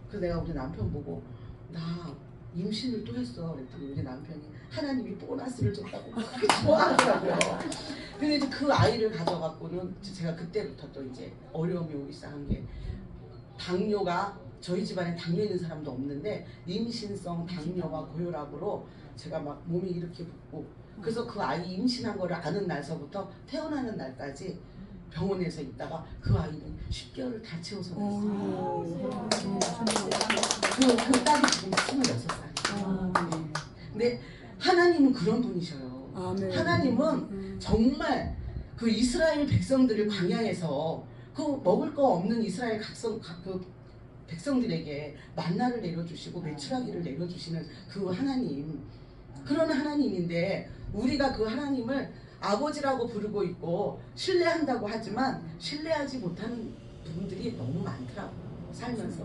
그래서 내가 우리 남편 보고 나 임신을 또 했어. 그랬더니 우리 남편이 하나님이 보너스를 줬다고 그렇게 좋아하더라고요. 근데 이제 그 아이를 가져갖고는 제가 그때부터 또 이제 어려움이 오기 시작한 게 당뇨가 저희 집안에 당뇨 있는 사람도 없는데 임신성 당뇨와 고혈압으로 제가 막 몸이 이렇게 붓고 그래서 그 아이 임신한 거를 아는 날서부터 태어나는 날까지 병원에서 있다가 그 아이는 10개월을 다 채워서 낳았어요. 그 딸이 지금 26살이에요. 근데 하나님은 그런 분이셔요. 하나님은 정말 그 이스라엘 백성들을 광야에서 그 먹을 거 없는 이스라엘 백성들에게 만나를 내려주시고 메추라기를 내려주시는 그 하나님, 그런 하나님인데 우리가 그 하나님을 아버지라고 부르고 있고 신뢰한다고 하지만 신뢰하지 못하는 부분들이 너무 많더라고요. 살면서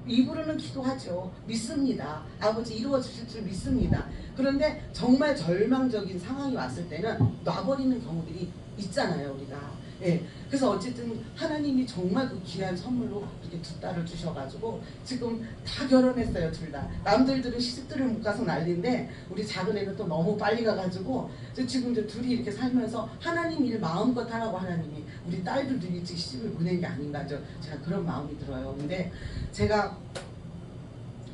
입으로는 기도하죠. 믿습니다. 아버지 이루어 주실 줄 믿습니다. 그런데 정말 절망적인 상황이 왔을 때는 놔버리는 경우들이 있잖아요 우리가. 예. 그래서 어쨌든 하나님이 정말 그 귀한 선물로 이렇게 두 딸을 주셔가지고 지금 다 결혼했어요, 둘 다. 남들들은 시집들을 못 가서 난리인데 우리 작은 애는 또 너무 빨리 가가지고 지금 이제 둘이 이렇게 살면서 하나님 일 마음껏 하라고 하나님이 우리 딸들도 일찍 시집을 보낸 게 아닌가 제가 그런 마음이 들어요. 근데 제가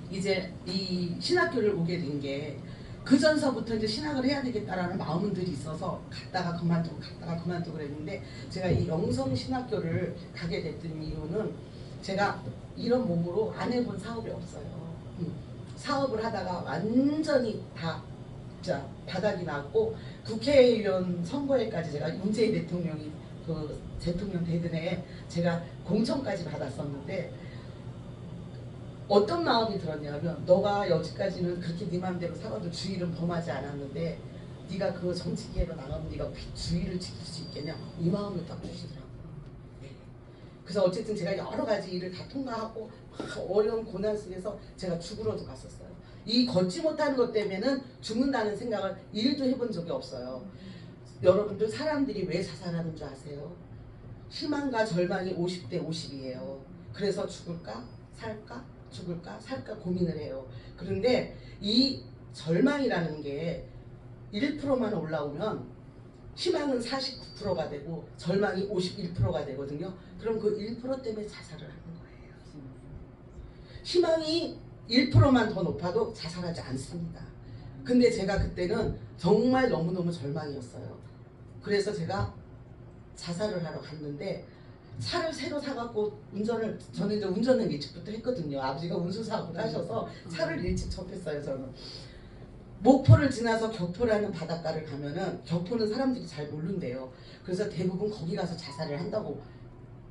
이제 이 신학교를 오게 된 게 그 전서부터 이제 신학을 해야 되겠다라는 마음들이 있어서 갔다가 그만두고 그랬는데 제가 이 영성신학교를 가게 됐던 이유는 제가 이런 몸으로 안 해본 사업이 없어요. 사업을 하다가 완전히 다 바닥이 났고 국회의원 선거에까지 제가 문재인 대통령이 그 대통령 되던 해에 제가 공천까지 받았었는데 어떤 마음이 들었냐면 너가 여지까지는 그렇게 네 마음대로 살아도 주의를 범하지 않았는데 네가 그 정치기회로 나가면 네가 주의를 지킬 수 있겠냐 이 마음을 딱 주시더라고요. 네. 그래서 어쨌든 제가 여러 가지 일을 다 통과하고 어려운 고난 속에서 제가 죽으러도 갔었어요. 이 걷지 못하는 것 때문에는 죽는다는 생각을 일도 해본 적이 없어요. 여러분들 사람들이 왜 자살하는 줄 아세요? 희망과 절망이 50대 50이에요. 그래서 죽을까 살까 죽을까 살까 고민을 해요. 그런데 이 절망이라는 게 1%만 올라오면 희망은 49%가 되고 절망이 51%가 되거든요. 그럼 그 1% 때문에 자살을 하는 거예요. 희망이 1%만 더 높아도 자살하지 않습니다. 근데 제가 그때는 정말 너무너무 절망이었어요. 그래서 제가 자살을 하러 갔는데 차를 새로 사갖고 저는 이제 운전을 일찍부터 했거든요. 아버지가 운수사업을 하셔서 차를 일찍 접했어요. 저는 목포를 지나서 격포라는 바닷가를 가면은 격포는 사람들이 잘 모른대요. 그래서 대부분 거기 가서 자살을 한다고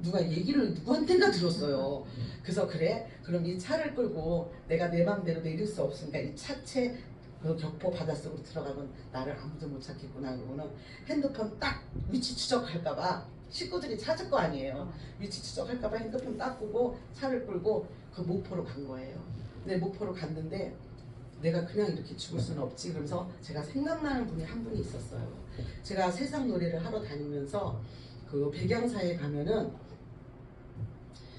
누가 얘기를 누구한테나 들었어요. 그래서 그래 그럼 이 차를 끌고 내가 내 맘대로 내릴 수 없으니까 이 차체 그 격포 바닷속으로 들어가면 나를 아무도 못 찾겠구나. 그러고는 핸드폰 딱 위치 추적할까봐 식구들이 찾을 거 아니에요. 위치 추적할까봐 핸드폰 딱 끄고 차를 끌고 그 목포로 간 거예요. 근데 목포로 갔는데 내가 그냥 이렇게 죽을 수는 없지. 그러면서 제가 생각나는 분이 한 분이 있었어요. 제가 세상 노래를 하러 다니면서 그 백양사에 가면은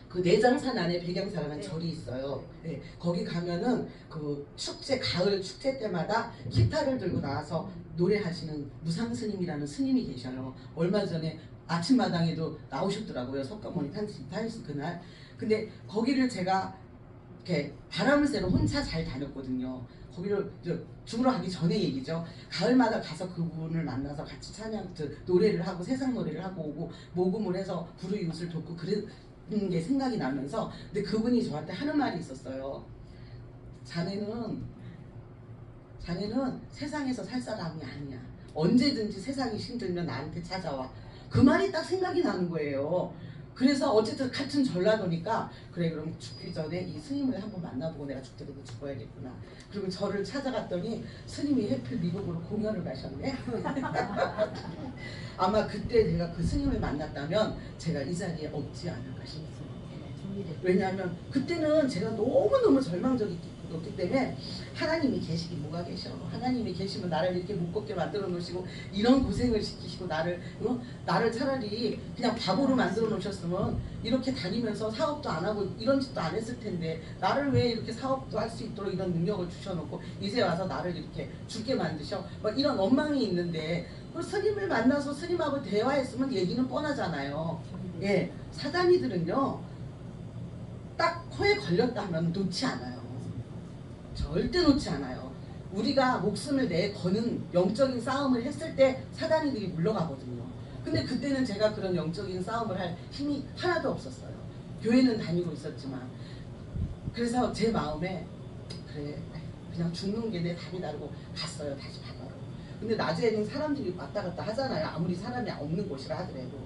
그 내장산 안에 백양사라는 절이 있어요. 네, 거기 가면은 그 축제 가을 축제 때마다 기타를 들고 나와서 노래하시는 무상스님이라는 스님이 계셔요. 얼마 전에 아침마당에도 나오셨더라고요. 석가모니 탄신 그날. 근데 거기를 제가 이렇게 바람을 쐬러 혼자 잘 다녔거든요. 거기를 죽으러 가기 전에 얘기죠. 가을마다 가서 그분을 만나서 같이 찬양, 노래를 하고 세상 노래를 하고 오고 모금을 해서 불의웃을 돕고 그런 게 생각이 나면서 근데 그분이 저한테 하는 말이 있었어요. 자네는 세상에서 살 사람이 아니야. 언제든지 세상이 힘들면 나한테 찾아와. 그 말이 딱 생각이 나는 거예요. 그래서 어쨌든 같은 전라도니까 그래 그럼 죽기 전에 이 스님을 한번 만나보고 내가 죽더라도 죽어야겠구나. 그리고 저를 찾아갔더니 스님이 하필 미국으로 공연을 가셨네. 아마 그때 내가 그 스님을 만났다면 제가 이 자리에 없지 않을까 싶습니다. 왜냐하면 그때는 제가 너무너무 절망적이기 때문에 하나님이 계시긴 뭐가 계셔. 하나님이 계시면 나를 이렇게 못 걷게 만들어 놓으시고 이런 고생을 시키시고 나를 차라리 그냥 바보로 만들어 놓으셨으면 이렇게 다니면서 사업도 안 하고 이런 짓도 안 했을 텐데 나를 왜 이렇게 사업도 할 수 있도록 이런 능력을 주셔놓고 이제 와서 나를 이렇게 죽게 만드셔. 막 이런 원망이 있는데 그 스님을 만나서 스님하고 대화했으면 얘기는 뻔하잖아요. 예, 사단이들은요 딱 코에 걸렸다 하면 놓지 않아요. 절대 놓지 않아요. 우리가 목숨을 거는 영적인 싸움을 했을 때 사단이들이 물러가거든요. 근데 그때는 제가 그런 영적인 싸움을 할 힘이 하나도 없었어요. 교회는 다니고 있었지만. 그래서 제 마음에 그래 그냥 죽는 게 내 답이 다르고 갔어요. 다시 바다로. 근데 낮에는 사람들이 왔다 갔다 하잖아요. 아무리 사람이 없는 곳이라 하더라도.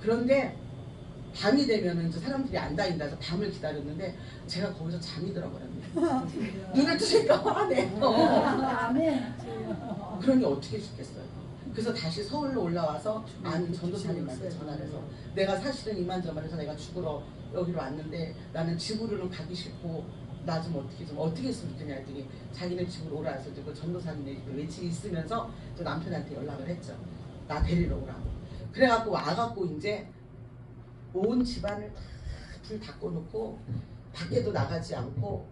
그런데 밤이 되면은 이제 사람들이 안 다닌다 해서 밤을 기다렸는데 제가 거기서 잠이 들어버렸네요. 눈을 뜨니까 네. 그러니 어떻게 죽겠어요. 그래서 다시 서울로 올라와서 아는 전도사님한테 전화를 해서 내가 사실은 이만저만해서 내가 죽으러 여기로 왔는데 나는 집으로는 가기 싫고 나 좀 어떻게 했으면 좋겠냐 했더니 자기네 집으로 오라 해서 그 전도사님의 외치 있으면서 또 남편한테 연락을 했죠. 나 데리러 오라고. 그래갖고 와갖고 이제 온 집안을 다 불 다 꺼놓고 밖에도 나가지 않고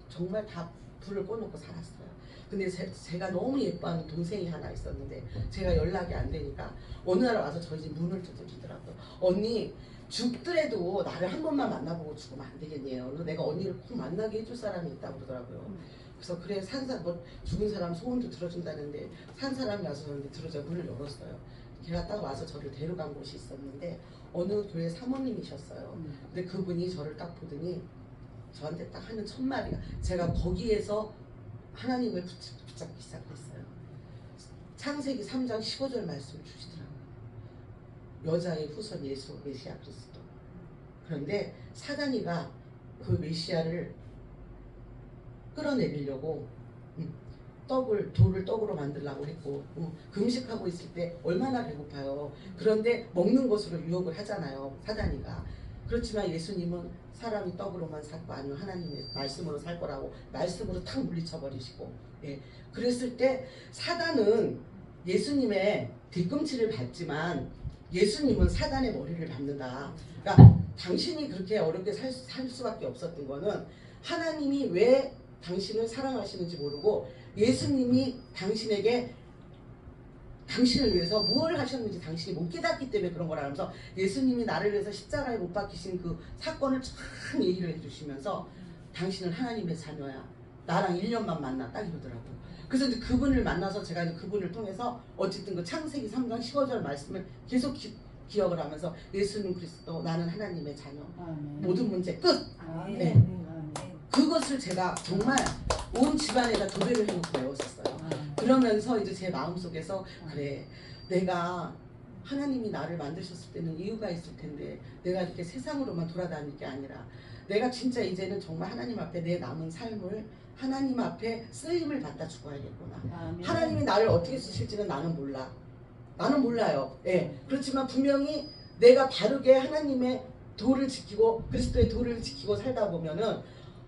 정말 다 불을 꺼놓고 살았어요. 근데 제가 너무 예뻐하는 동생이 하나 있었는데 제가 연락이 안 되니까 어느 날 와서 저희 집 문을 두드리더라고요. 언니 죽더라도 나를 한 번만 만나보고 죽으면 안 되겠네요. 그래서 내가 언니를 꼭 만나게 해줄 사람이 있다고 그러더라고요. 그래서 그래 뭐 죽은 사람 소원도 들어준다는데 산 사람이 와서 저한테 들어줘 문을 열었어요. 걔가 딱 와서 저를 데려간 곳이 있었는데 어느 교회 사모님이셨어요. 근데 그분이 저를 딱 보더니 저한테 딱 하는 첫 마디가 제가 거기에서 하나님을 붙잡기 시작했어요. 창세기 3장 15절 말씀 주시더라고요. 여자의 후손 예수 메시아 그리스도. 그런데 사단이가 그 메시아를 끌어내리려고 돌을 떡으로 만들려고 했고 금식하고 있을 때 얼마나 배고파요. 그런데 먹는 것으로 유혹을 하잖아요. 사단이가. 그렇지만 예수님은 사람이 떡으로만 살 거 아니요 하나님의 말씀으로 살 거라고 말씀으로 탁 물리쳐버리시고 예. 그랬을 때 사단은 예수님의 뒤꿈치를 밟지만 예수님은 사단의 머리를 밟는다. 그러니까 당신이 그렇게 어렵게 살 수밖에 없었던 거는 하나님이 왜 당신을 사랑하시는지 모르고 예수님이 당신에게 당신을 위해서 뭘 하셨는지 당신이 못 깨닫기 때문에 그런 거라면서 예수님이 나를 위해서 십자가에 못 박히신 그 사건을 참 얘기를 해주시면서 당신은 하나님의 자녀야. 나랑 1년만 만나 딱 이러더라고요. 그래서 이제 그분을 만나서 제가 이제 그분을 통해서 어쨌든 그 창세기 3장 15절 말씀을 계속 기억을 하면서 예수님 그리스도 나는 하나님의 자녀. 모든 문제 끝. 네. 그것을 제가 정말 온 집안에다 도배를 해놓고 배웠었어요. 그러면서 이제 제 마음속에서 그래 내가 하나님이 나를 만드셨을 때는 이유가 있을 텐데 내가 이렇게 세상으로만 돌아다닐 게 아니라 내가 진짜 이제는 정말 하나님 앞에 내 남은 삶을 하나님 앞에 쓰임을 받다 죽어야겠구나. 하나님이 나를 어떻게 쓰실지는 나는 몰라. 나는 몰라요. 예. 그렇지만 분명히 내가 바르게 하나님의 도를 지키고 그리스도의 도를 지키고 살다 보면은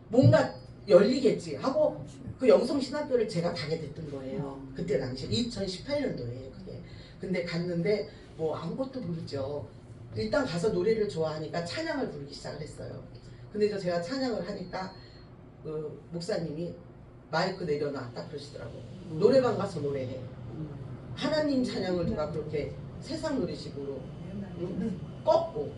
뭔가 열리겠지 하고 그 영성신학교를 제가 가게 됐던 거예요. 그때 당시 2018년도에 그게. 근데 갔는데 뭐 아무것도 모르죠. 일단 가서 노래를 좋아하니까 찬양을 부르기 시작을 했어요. 근데 제가 찬양을 하니까 그 목사님이 마이크 내려놔 딱 그러시더라고. 노래방 가서 노래해. 하나님 찬양을 누가 그렇게 세상 노래식으로 꺾고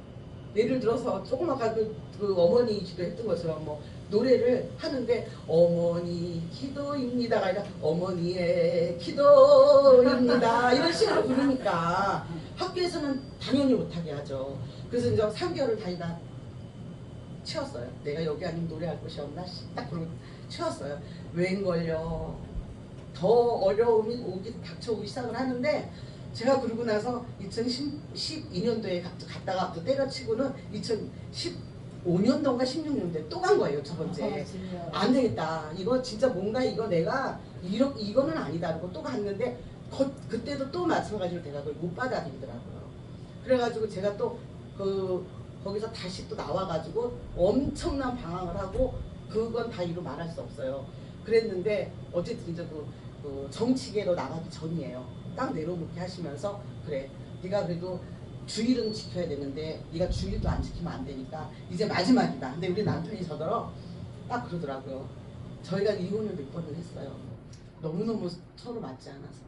예를 들어서 조금 아까 그 어머니 기도했던 것처럼 뭐 노래를 하는데 어머니 기도입니다가 아니라 어머니의 기도입니다 이런 식으로 부르니까 학교에서는 당연히 못하게 하죠. 그래서 이제 3개월을 다니다 치웠어요. 내가 여기 아니면 노래할 곳이 없나 딱 그러고 치웠어요. 웬걸요. 더 어려움이 닥쳐오기 시작을 하는데 제가 그러고 나서 2012년도에 갔다가 또 때려치고는 2015년도인가 16년도에 또 간 거예요. 두 번째. 안 되겠다. 이거 진짜 뭔가 이거 내가 이거는 아니다. 그러고 또 갔는데 그때도 또 마찬가지로 내가 그걸 못 받아들이더라고요. 그래가지고 제가 또 거기서 다시 또 나와가지고 엄청난 방황을 하고 그건 다 이루 말할 수 없어요. 그랬는데 어쨌든 이제 그 정치계로 나가기 전이에요. 딱 내려놓게 하시면서 그래 네가 그래도 주일은 지켜야 되는데 네가 주일도 안 지키면 안 되니까 이제 마지막이다. 근데 우리 남편이 저더러 딱 그러더라고요. 저희가 이혼을 몇 번을 했어요. 너무너무 서로 맞지 않아서.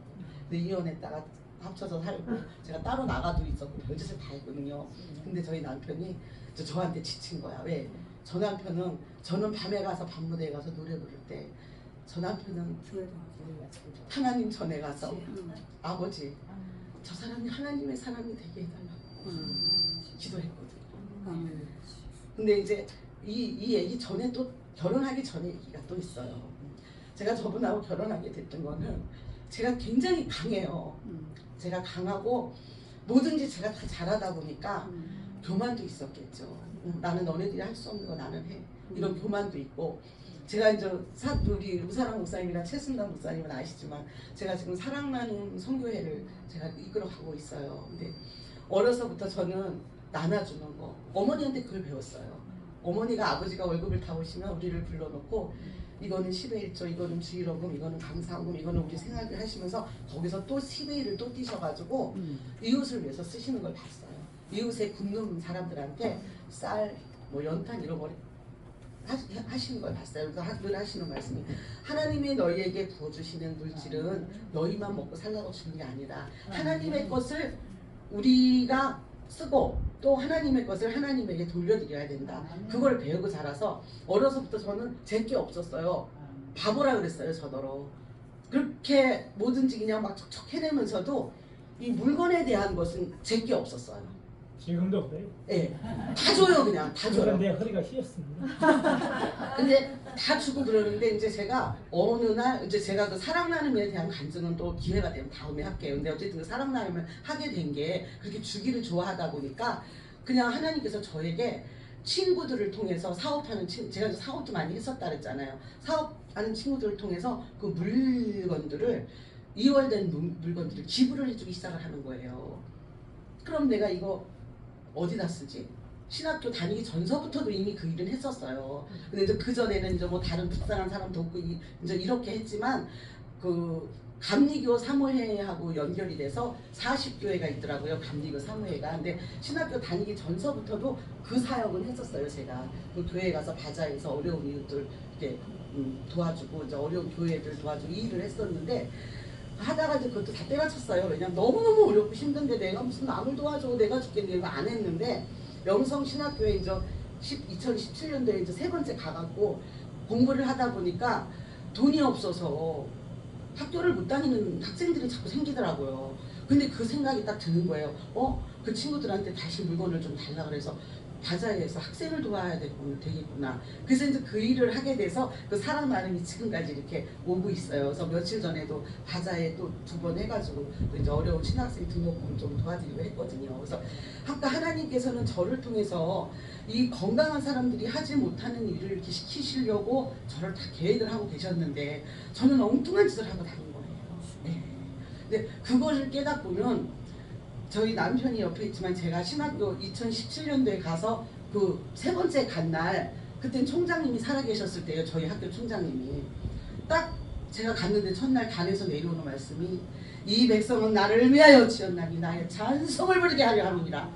근데 이혼했다가 합쳐서 살고 제가 따로 나가도 있었고 별짓을 다 했거든요. 근데 저희 남편이 저한테 지친 거야. 왜? 저 남편은 저는 밤에 가서 밤무대에 가서 노래 부를 때 저 남편은 하나님 전에 가서 아버지 저 사람이 하나님의 사람이 되게 해달라고 기도했거든요. 근데 이제 이 얘기 전에 또 결혼하기 전에 얘기가 또 있어요. 제가 저분하고 결혼하게 됐던 거는 제가 굉장히 강해요. 제가 강하고 뭐든지 제가 다 잘하다 보니까 교만도 있었겠죠. 나는 너네들이 할 수 없는 거 나는 해. 이런 교만도 있고 제가 이제 우리 우사랑 목사님이랑 최순남 목사님은 아시지만 제가 지금 사랑나눔 선교회를 제가 이끌어가고 있어요. 근데 어려서부터 저는 나눠주는 거 어머니한테 그걸 배웠어요. 어머니가 아버지가 월급을 다 오시면 우리를 불러놓고 이거는 10의 1조, 이거는 주일어금, 이거는 감사원금, 이거는 우리 생활비 하시면서 거기서 또 10의 1을 또 띄셔가지고 이웃을 위해서 쓰시는 걸 봤어요. 이웃에 굶는 사람들한테 쌀, 뭐 연탄 이런 걸 하시는 걸 봤어요. 그래서 늘 하시는 말씀이 하나님이 너희에게 부어주시는 물질은 너희만 먹고 살라고 주는 게 아니라 하나님의 것을 우리가 쓰고 또 하나님의 것을 하나님에게 돌려드려야 된다. 그걸 배우고 자라서 어려서부터 저는 제게 없었어요. 바보라 그랬어요. 저더러. 그렇게 뭐든지 그냥 막 척척 해내면서도 이 물건에 대한 것은 제게 없었어요. 지금도 그래요? 네, 다 줘요. 그냥 다 줘요. 내 허리가 휘었습니다. 근데 다 주고 그러는데 이제 제가 어느 날 이제 제가 그 사랑 나눔에 대한 간증은 또 기회가 되면 다음에 할게요. 근데 어쨌든 그 사랑 나눔을 하게 된 게 그렇게 주기를 좋아하다 보니까 그냥 하나님께서 저에게 친구들을 통해서 사업하는 제가 이제 사업도 많이 했었다 그랬잖아요. 사업하는 친구들을 통해서 그 물건들을 이월된 물건들을 기부를 해주기 시작을 하는 거예요. 그럼 내가 이거 어디다 쓰지? 신학교 다니기 전서부터도 이미 그 일은 했었어요. 근데 이제 그 전에는 이제 뭐 다른 불쌍한 사람도 없고 이제 이렇게 했지만 그 감리교 사모회하고 연결이 돼서 40교회가 있더라고요. 감리교 사모회가. 근데 신학교 다니기 전서부터도 그 사역은 했었어요. 제가 그 교회에 가서 바자에서 어려운 이웃들 이렇게 도와주고 이제 어려운 교회들 도와주고 이 일을 했었는데. 하다가 이제 그것도 다 때려쳤어요. 왜냐면 너무너무 어렵고 힘든데 내가 무슨 남을 도와줘 내가 죽겠네 이거 안 했는데 명성신학교에 이제 2017년도에 이제 세 번째 가갖고 공부를 하다 보니까 돈이 없어서 학교를 못 다니는 학생들이 자꾸 생기더라고요. 근데 그 생각이 딱 드는 거예요. 그 친구들한테 다시 물건을 좀 달라 그래서 바자회에서 학생을 도와야 되겠구나. 그래서 이제 그 일을 하게 돼서 그 사랑 나눔이 지금까지 이렇게 오고 있어요. 그래서 며칠 전에도 바자회 또 2번 해가지고 또 이제 어려운 신학생 등록금 좀 도와드리고 했거든요. 그래서 아까 하나님께서는 저를 통해서 이 건강한 사람들이 하지 못하는 일을 이렇게 시키시려고 저를 다 계획을 하고 계셨는데 저는 엉뚱한 짓을 하고 다닌 거예요. 네. 근데 그것을 깨닫고는 저희 남편이 옆에 있지만 제가 신학교 2017년도에 가서 그 세 번째 간 날 그땐 총장님이 살아계셨을 때요. 저희 학교 총장님이 딱 제가 갔는데 첫날 단에서 내려오는 말씀이 이 백성은 나를 위하여 지었나니 나의 찬송을 부르게 하려 합니다.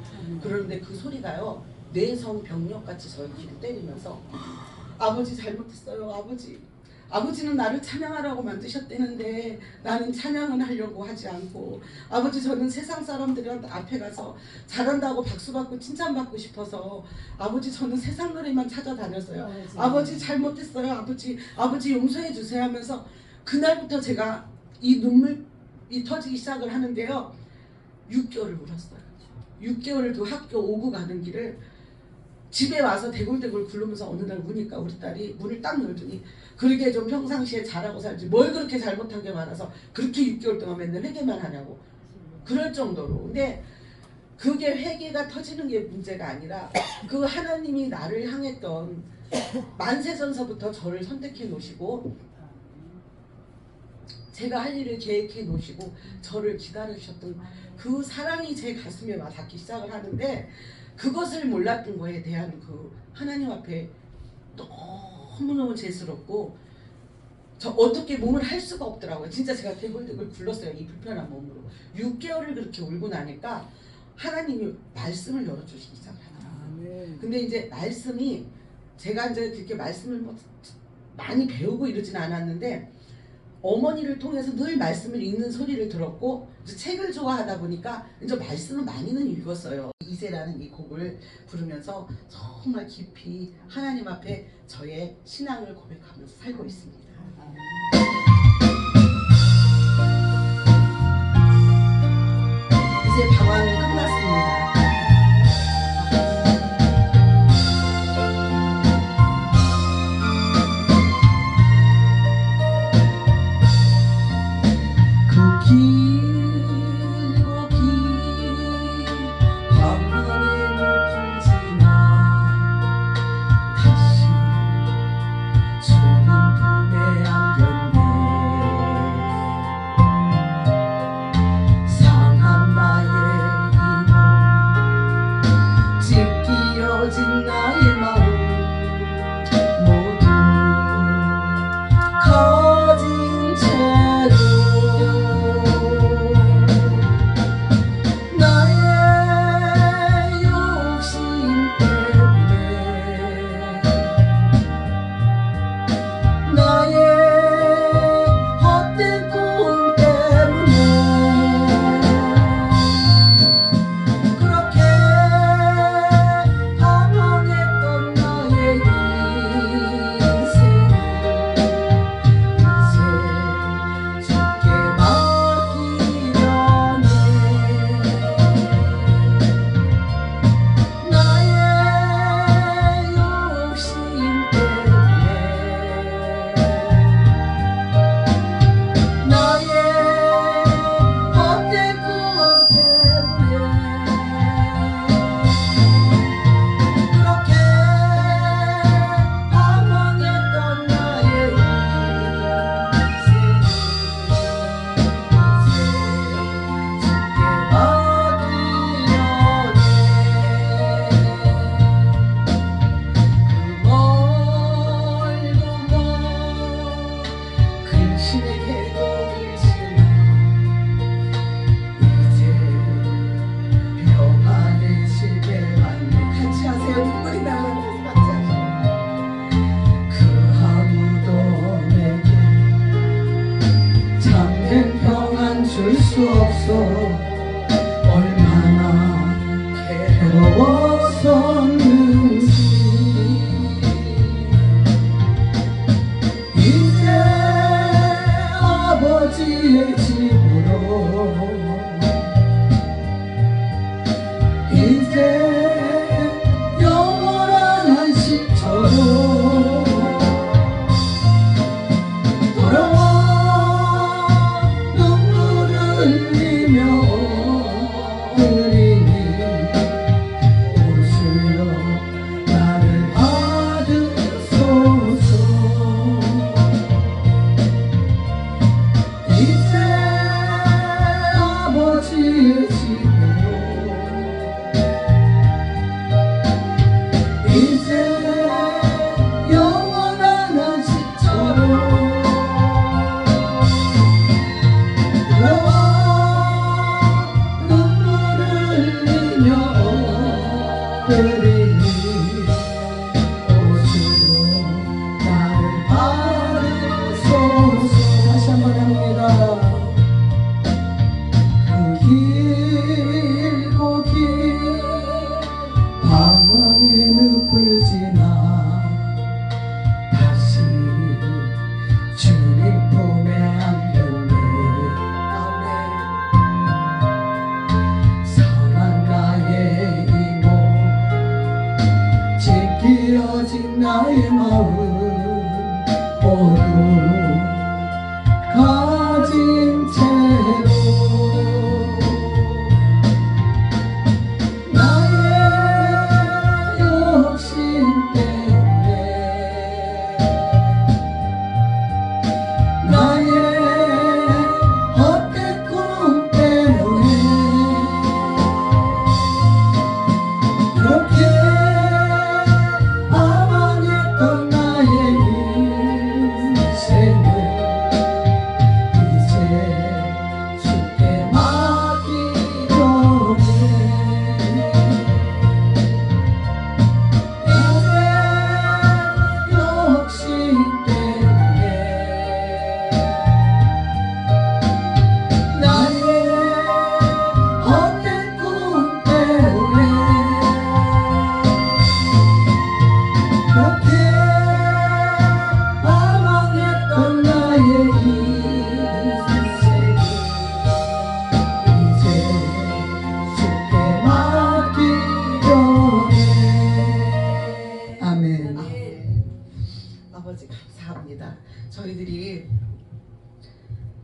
그러는데 그 소리가요. 내성 병력같이 저희 귀를 때리면서 아버지 잘못했어요. 아버지는 나를 찬양하라고 만드셨대는데 나는 찬양은 하려고 하지 않고 아버지 저는 세상 사람들한테 앞에 가서 잘한다고 박수받고 칭찬받고 싶어서 아버지 저는 세상 노래만 찾아다녔어요. 아버지 잘못했어요. 아버지 용서해 주세요 하면서 그날부터 제가 이 눈물이 터지기 시작을 하는데요. 6개월을 울었어요. 6개월을 그 학교 오고 가는 길을 집에 와서 대굴대굴 굴르면서 어느 날 우니까 우리 딸이 문을 딱 열더니 그렇게 좀 평상시에 잘하고 살지 뭘 그렇게 잘못한 게 많아서 그렇게 6개월 동안 맨날 회개만 하냐고 그럴 정도로. 근데 그게 회개가 터지는 게 문제가 아니라 그 하나님이 나를 향했던 만세전서부터 저를 선택해 놓으시고 제가 할 일을 계획해 놓으시고 저를 기다리셨던 그 사랑이 제 가슴에 와 닿기 시작을 하는데 그것을 몰랐던 거에 대한 그 하나님 앞에 너무너무 죄스럽고 저 어떻게 몸을 할 수가 없더라고요. 진짜 제가 대굴대굴 굴렀어요. 이 불편한 몸으로. 6개월을 그렇게 울고 나니까 하나님이 말씀을 열어주시기 시작하더라고요. 근데 이제 말씀이 제가 이제 그렇게 말씀을 뭐 많이 배우고 이러진 않았는데 어머니를 통해서 늘 말씀을 읽는 소리를 들었고 이제 책을 좋아하다 보니까 이제 말씀을 많이는 읽었어요. 이세라는 이 곡을 부르면서 정말 깊이 하나님 앞에 저의 신앙을 고백하면서 살고 있습니다. 이제 방황은 끝났습니다. 나의 늪을 지나 다시 주님 품에 안겼네. 상한 나의 이모 찢기어진 나의 마음 모두 가진 채로 나의 욕심 때문에 나의 헛된 꿈 때문에 이렇게 아망했던 나의 인생을 이제 주께 맡기려네. 이제 욕심 때문에 나의 헛된 꿈 때문에 그렇게 방황했던 나의 인생을 이제 주께 맡기려네. 아멘. 아버지 감사합니다. 저희들이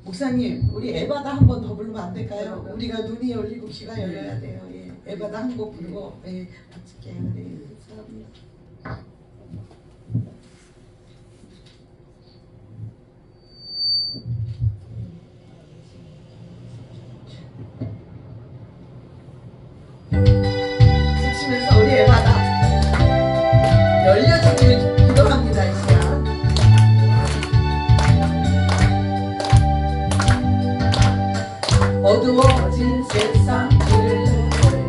목사님 우리 에바다 한 번 더 부르면 안 될까요? 우리가 눈이 열리고 귀가 열려야 돼요. 예. 에바다 한 곡 부르고 예, 마칠게요. 네, 감사합니다. 붙이면서 우리 에바다 열려주기를 기도합니다. 이 시간. 어두워진 세상을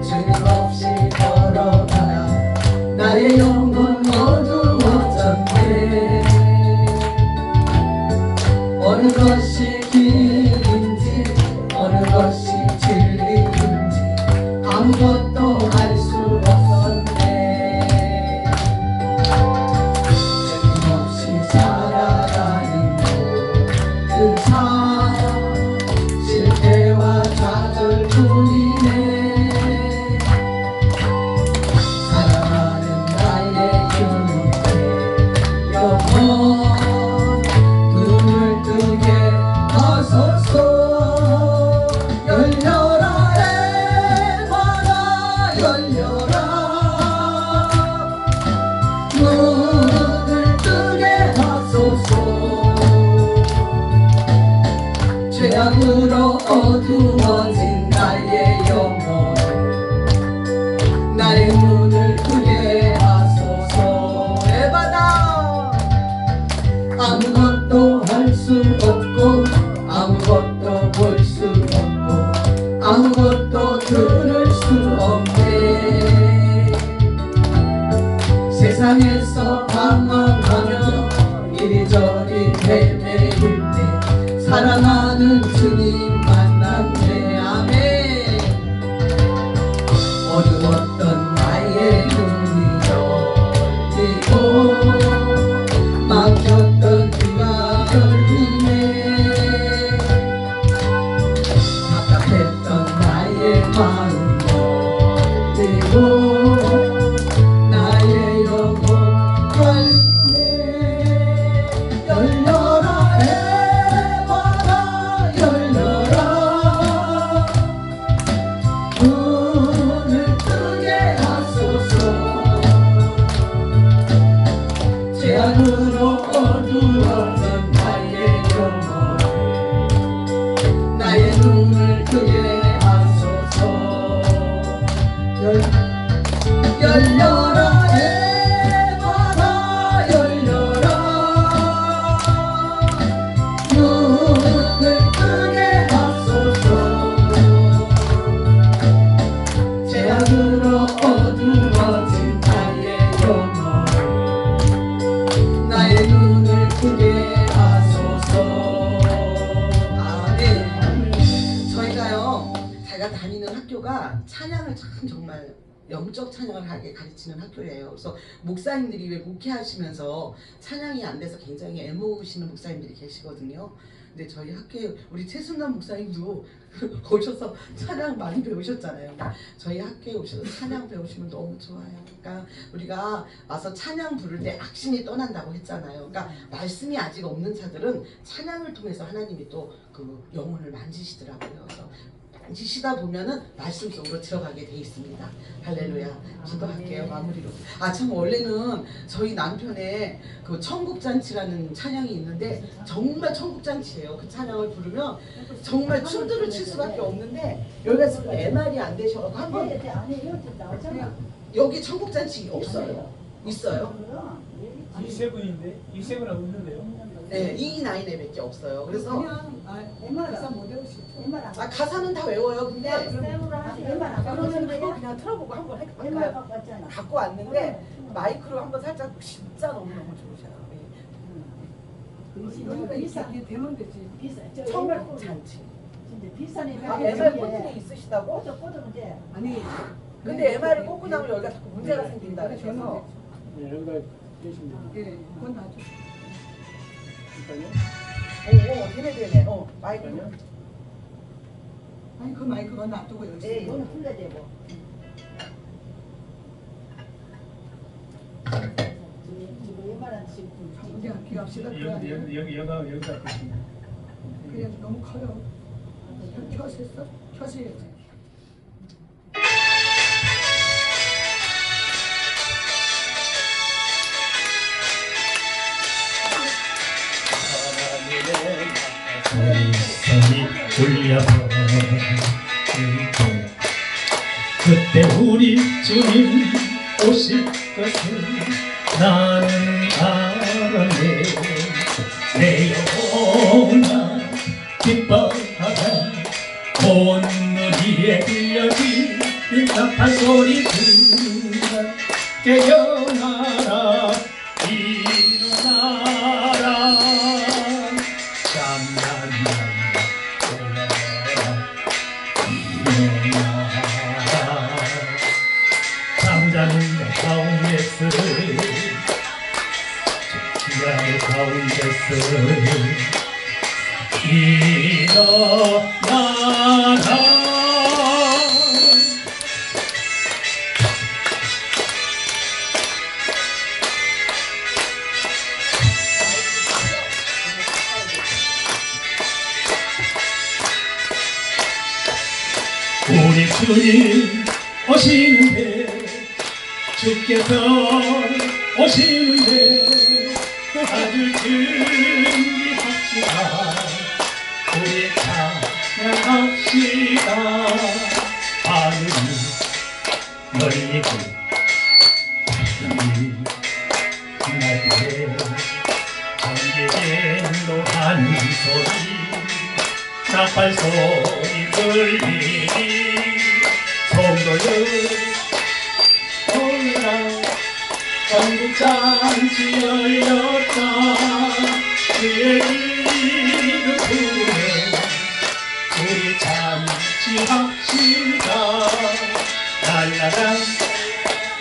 주님 없이 걸어가라. 나의 영혼 어두워졌네. 어느 것이 길인지 어느 것이 진리인지 아무것도 알 수 없었네. 끊임없이 살아가는 모든 삶 실패와 좌절뿐이네. 사랑하는 나의 그대 영혼 눈을 뜨게 하소서. 열려라 에바다 열려라. 눈을 뜨게 하소서. 죄악으로 어두워진 나의 영혼 나의 눈을 뜨게 하소서. 에바다 아무것도 할 수 없고 아무것도 볼 수 없고 아무것도 들을 수 없네. 세상에서 방황하며 이리저리 헤매일 때 사랑하는 주님 만났네. 아멘. 어두웠던 나의 눈이 열리고 막혔던 귀가 열리네. 답답했던 나의 마음 열리고 나의 영혼 열리네. 열려라 에바다 열려라. 영적 찬양을 하게 가르치는 학교예요. 그래서 목사님들이 왜 목회하시면서 찬양이 안 돼서 굉장히 애먹으시는 목사님들이 계시거든요. 근데 저희 학교에 우리 최순남 목사님도 오셔서 찬양 많이 배우셨잖아요. 그러니까 저희 학교에 오셔서 찬양 배우시면 너무 좋아요. 그러니까 우리가 와서 찬양 부를 때 악신이 떠난다고 했잖아요. 그러니까 말씀이 아직 없는 자들은 찬양을 통해서 하나님이 또 그 영혼을 만지시더라고요. 그래서 만지시다 보면은 말씀 속으로 들어가게 돼 있습니다. 할렐루야. 기도할게요. 마무리로. 아 참 원래는 저희 남편의 그 천국잔치라는 찬양이 있는데 정말 천국잔치예요. 그 찬양을 부르면 정말 춤들을 출 수밖에 없는데 여기가 지금 MR이 안 되셔가지고 한번 여기 천국잔치 없어요. 있어요? 이세븐인데 이세븐하고 있는데요. 네, E9에 밖에 없어요. 그래서 가사 못 외우시죠? 아 가사는 다 외워요. 근데 그러면 그거 그냥 틀어보고 한번 엠마 할까요? 갖고 왔잖아. 갖고 왔는데 마이크로 한번 살짝 진짜 너무너무 좋으셔요. 여기가 비싸게 되면 되지. 비싸. 천국잔치. 진짜 비싸네. 아, MR 꽂은 게 있으시다고? 꽂으면 돼. 아니. 근데 MR을 꽂고 나면 여기가 자꾸 문제가 생긴다 그러셔서 네, 여기다 계시면 됩니다. 예, 그건 나죠. 그러니까요. 되네. 마이크. 아니 그 마이크가 놔두고 여기. 예, 이거는 풀려야 되고. 이제 기합시다. 여기다 계시면. 그래 너무 커요. 켜셨어? 켜셔야지. 소리 울려 그때 우리 주님 오실 것을 나는 알았네. 내 영혼아 기뻐하라. 온 누리에 들려진 답한 소리 들으라. 깨어나라 일어나라. 잠자는 가운데서 잠자는 가운데서 일어나라. 우리 주님 오시는데 주께서 오시는데 아주 준비합시다. 우리 찬양합시다. 하늘이 열리고 하늘이 날개 전기진도 하는 소리 나팔 소리 들리니 성도여 오라. 천국잔치 열렸다. 그의 이름 부르네. 우리 잔치합시다. 랄라라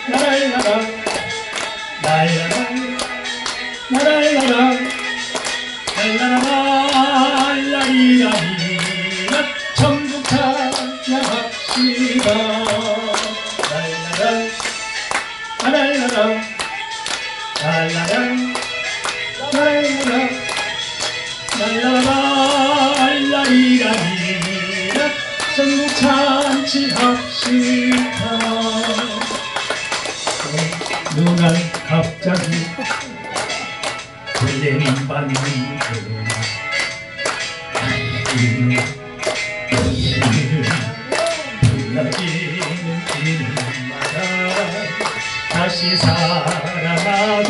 랄라라 랄라라 랄라라 랄라라 랄라리라리라. 천국 찬양합시다. 랄라라 랄라라 랄라라 랄라라 랄라라 랄라리라리라. 전국 잔치합시다. 누가 갑자기 불레림 받는 불러지는 길마다 다시 살아가겠네.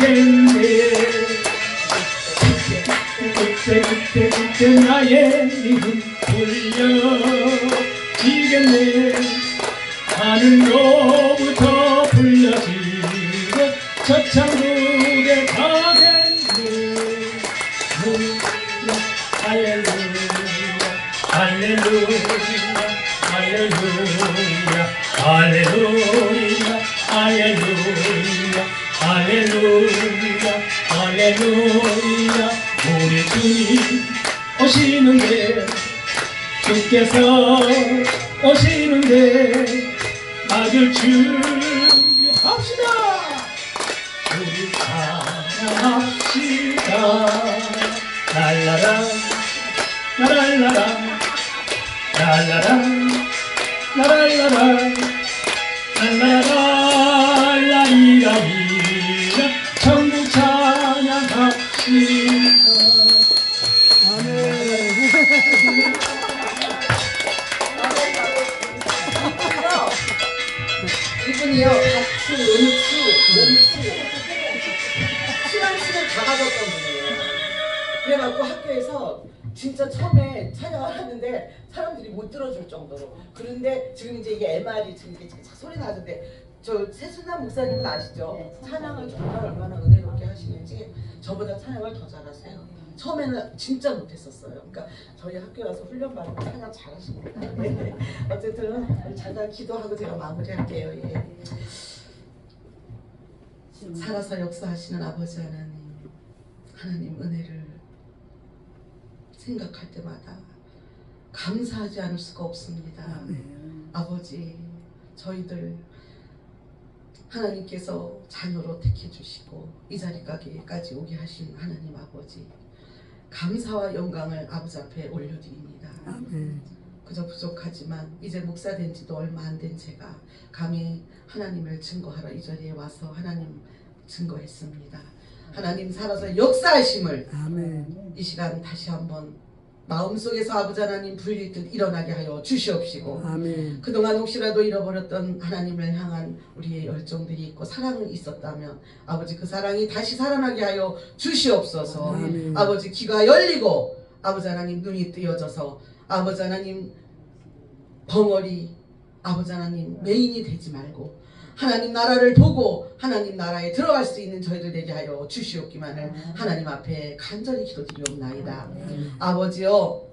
그때 나의 이름 불려지겠네. 하늘로부터 불려지고 저 천국에 가겠네. 할렐루야 할렐루야 할렐루야 할렐루야 할렐루야 우리 주님 오시는데 주께서 오시는데 맞을 준비합시다. 우리 찬양합시다. 랄라라 라랄라라 랄라라 라랄라라 랄라라 라리라리라 천국 찬양합시다. 이분이요 같이 음치 시간치를 다 가졌던 분이에요. 그래갖고 학교에서 진짜 처음에 찬양을 하는데 사람들이 못 들어줄 정도로. 그런데 지금 이제 이게 MR이 지금 이게 소리 나던데 저 세순남 목사님은 아시죠? 찬양을 정말 얼마나 은혜롭게 하시는지 저보다 찬양을 더 잘하세요. 처음에는 진짜 못했었어요. 그러니까 저희 학교 와서 훈련 받으면 찬양 잘하십니다. 네. 어쨌든 우리 잠깐 기도하고 제가 마무리할게요. 예. 살아서 역사하시는 아버지 하나님 은혜를 생각할 때마다 감사하지 않을 수가 없습니다. 아버지 저희들 하나님께서 자녀로 택해 주시고 이 자리까지 오게 하신 하나님 아버지 감사와 영광을 아버지 앞에 올려드립니다. 그저 부족하지만 이제 목사 된 지도 얼마 안 된 제가 감히 하나님을 증거하러 이 자리에 와서 하나님 증거했습니다. 하나님 살아서 역사하심을 이 시간 다시 한번 마음속에서 아버지 하나님 불릴 듯 일어나게 하여 주시옵시고 그동안 혹시라도 잃어버렸던 하나님을 향한 우리의 열정들이 있고 사랑이 있었다면 아버지 그 사랑이 다시 살아나게 하여 주시옵소서. 아버지 귀가 열리고 아버지 하나님 눈이 뜨여져서 아버지 하나님 벙어리 아버지 하나님 메인이 되지 말고 하나님 나라를 보고 하나님 나라에 들어갈 수 있는 저희들 되게 하여 주시옵기만을 하나님 앞에 간절히 기도드리옵나이다. 아버지여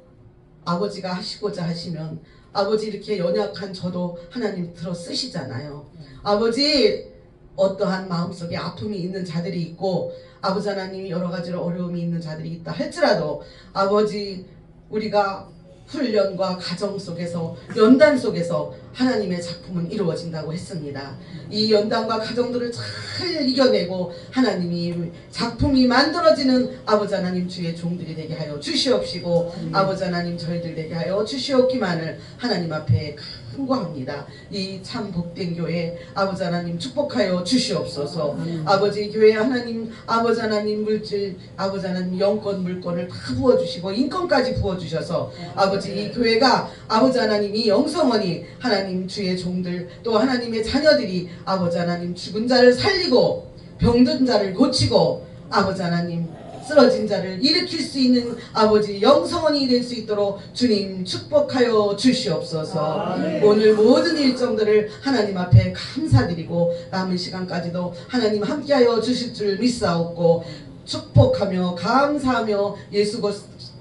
아버지가 하시고자 하시면 아버지 이렇게 연약한 저도 하나님 들어 쓰시잖아요. 아버지 어떠한 마음속에 아픔이 있는 자들이 있고 아버지 하나님이 여러 가지로 어려움이 있는 자들이 있다 할지라도 아버지 우리가 훈련과 가정 속에서 연단 속에서 하나님의 작품은 이루어진다고 했습니다. 이 연단과 가정들을 잘 이겨내고 하나님이 작품이 만들어지는 아버지 하나님 주의 종들이 되게 하여 주시옵시고 아버지 하나님 저희들 되게 하여 주시옵기만을 하나님 앞에 간구합니다. 이 참 복된 교회 아버지 하나님 축복하여 주시옵소서. 아버지 교회 하나님 아버지 하나님 물질 아버지 하나님 영권 물권을 다 부어주시고 인권까지 부어주셔서 아버지 이 교회가 아버지 하나님 이 영성원이 하나님 주의 종들 또 하나님의 자녀들이 아버지 하나님 죽은 자를 살리고 병든 자를 고치고 아버지 하나님 쓰러진 자를 일으킬 수 있는 아버지 영성원이 될 수 있도록 주님 축복하여 주시옵소서. 오늘 모든 일정들을 하나님 앞에 감사드리고 남은 시간까지도 하나님 함께하여 주실 줄 믿사옵고 축복하며 감사하며 예수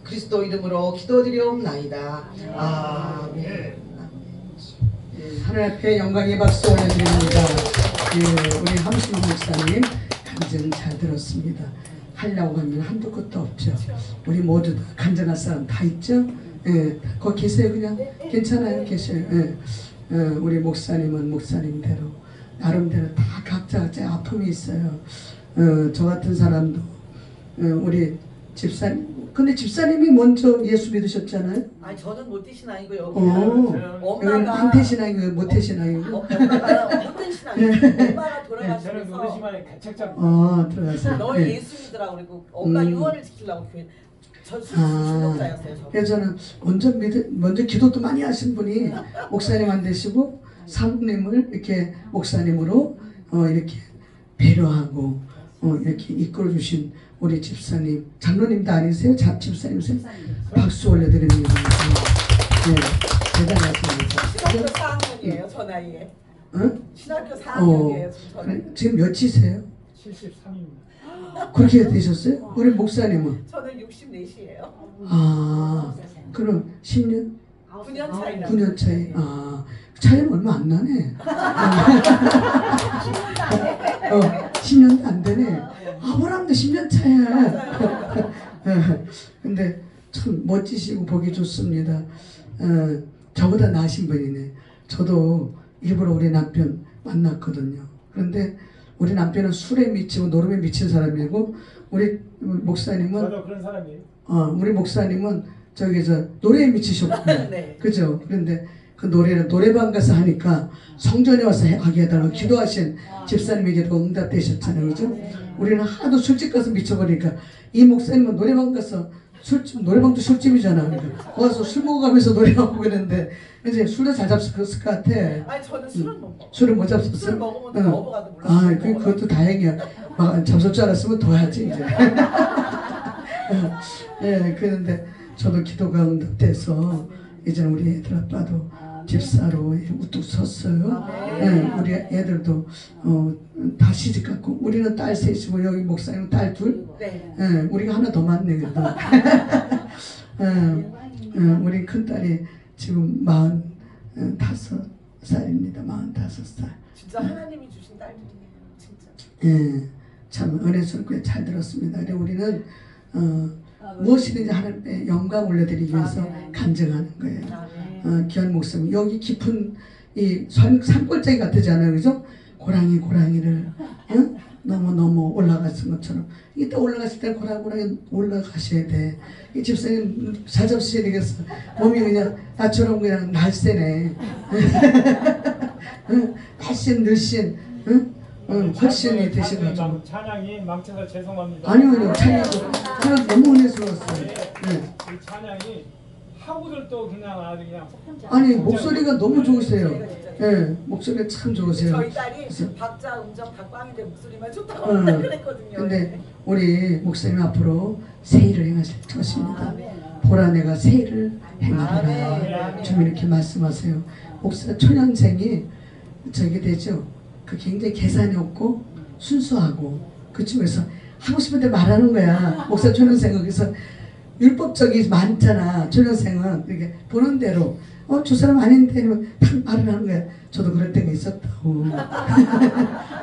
그리스도 이름으로 기도드리옵나이다. 아멘. 하나님 앞에 영광의 박수 올려드립니다. 우리 함순 목사님 간증 잘 들었습니다. 하려고 하면 한도 끝도 없죠. 우리 모두 다 간증할 사람 다 있죠? 거기 계세요. 그냥 괜찮아요. 계세요. 우리 목사님은 목사님대로 나름대로 다 각자 아픔이 있어요. 저 같은 사람도 우리 집사님 근데 집사님이 먼저 예수 믿으셨잖아요. 아니 저는 못되신아이고 여기 엄마가 한태신아이고 못태신아이고 엄마가 힘든 신앙이고 엄마가 저는 돌아가시면서 노래지만 가책장 들어갔어요. 너 예수 믿으라고 그리고 엄마 유언을 지키려고 교회 전 순종자였어요. 그래서 저는 먼저 기도도 많이 하신 분이 목사님 안 되시고 사모님을 이렇게 목사님으로 이렇게 배려하고 이렇게 이끌어 주신 우리 집사님, 장로님도 아니세요? 집사님이세요? 박수 올려드립니다. 네, 대단하십니다. 신학교 4학년이에요, 저 나이에. 응? 신학교 4학년이에요, 저는. 지금 몇이세요? 73입니다. 그렇게 되셨어요? 우리 목사님은? 저는 64시예요. 그럼 10년? 9년 차이나. 9년 차이. 차이는 얼마 안 나네. 10년도 안 되네. 아브라함도 10년 차야. 근데 참 멋지시고 보기 좋습니다. 저보다 나으신 분이네. 저도 일부러 우리 남편 만났거든요. 그런데 우리 남편은 술에 미치고 노름에 미친 사람이고 우리 목사님은 저도 그런 사람이에요. 우리 목사님은 저기서 노래에 미치셨고 네. 그죠? 그런데 그 노래는 노래방 가서 하니까 성전에 와서 하게 해달라고 기도하신 집사님에게도 응답되셨잖아요. 그죠? 우리는 하도 술집 가서 미쳐버리니까 이 목사님은 노래방 가서 노래방도 술집이잖아. 그러니까 거기서 술 먹어가면서 노래하고 있는데 이제 술도 잘 잡았을 것 같아. 아니 저는 술은 못 먹어. 술을 못 잡았어? 술 먹으면 응. 넘어가도 몰랐어요. 그것도 다행이야. 막 잡을 줄 알았으면 더 하지 이제. 예, 그런데 저도 기도가 응답돼서 이제는 우리 애들 아빠도 집사로 우뚝 섰어요. 예, 우리 애들도 다 시집 갔고 우리는 딸 셋이고 여기 목사님 딸 둘. 네. 예, 우리가 하나 더 많네 그래도. 우리 큰 딸이 지금 45살입니다. 45살. 진짜 하나님이 주신 딸들이에요. 진짜. 예, 참 은혜스럽게 잘 들었습니다. 근데 우리는 무엇이든지 하나님께 영광 올려드리기 위해서 간증하는 거예요. 기현 목사님 여기 깊은 이 산골짜기 같지 않아요, 그죠? 고랑이를 너무 올라갔은 것처럼 이따 올라갔을 때 고랑이 올라가셔야 돼. 이 집사님 잘 잡수셔야 되겠어. 몸이 그냥 나처럼 그냥 날쌔네. 날씬 늘씬 훨씬이 되셔가지고. 찬양이 망쳐서 죄송합니다. 아니요 찬양 너무 은혜스러웠어요. 네. 네. 이 찬양이 하고들도 그냥 아주 그냥 아니 목소리가 너무 좋으세요. 예, 목소리가 참 좋으세요. 저희 딸이 그래서- 박자, 음정 다 꽝인데 목소리만 좋다고 어. 그랬거든요. 근데 우리 목사님 앞으로 새 일을 행하실 것입니다. 보라 내가 새 일을 행하리라. 좀 이렇게 말씀하세요. 목사 초년생이 저기 되죠. 그 굉장히 계산이 없고 순수하고 그쪽에서 하고 싶은데 말하는 거야. 목사 초년생은 그래서 율법적이 많잖아. 초년생은 이렇게 보는 대로 저 사람 아닌데 딱 말을 하는 거야. 저도 그럴 때가 있었다고.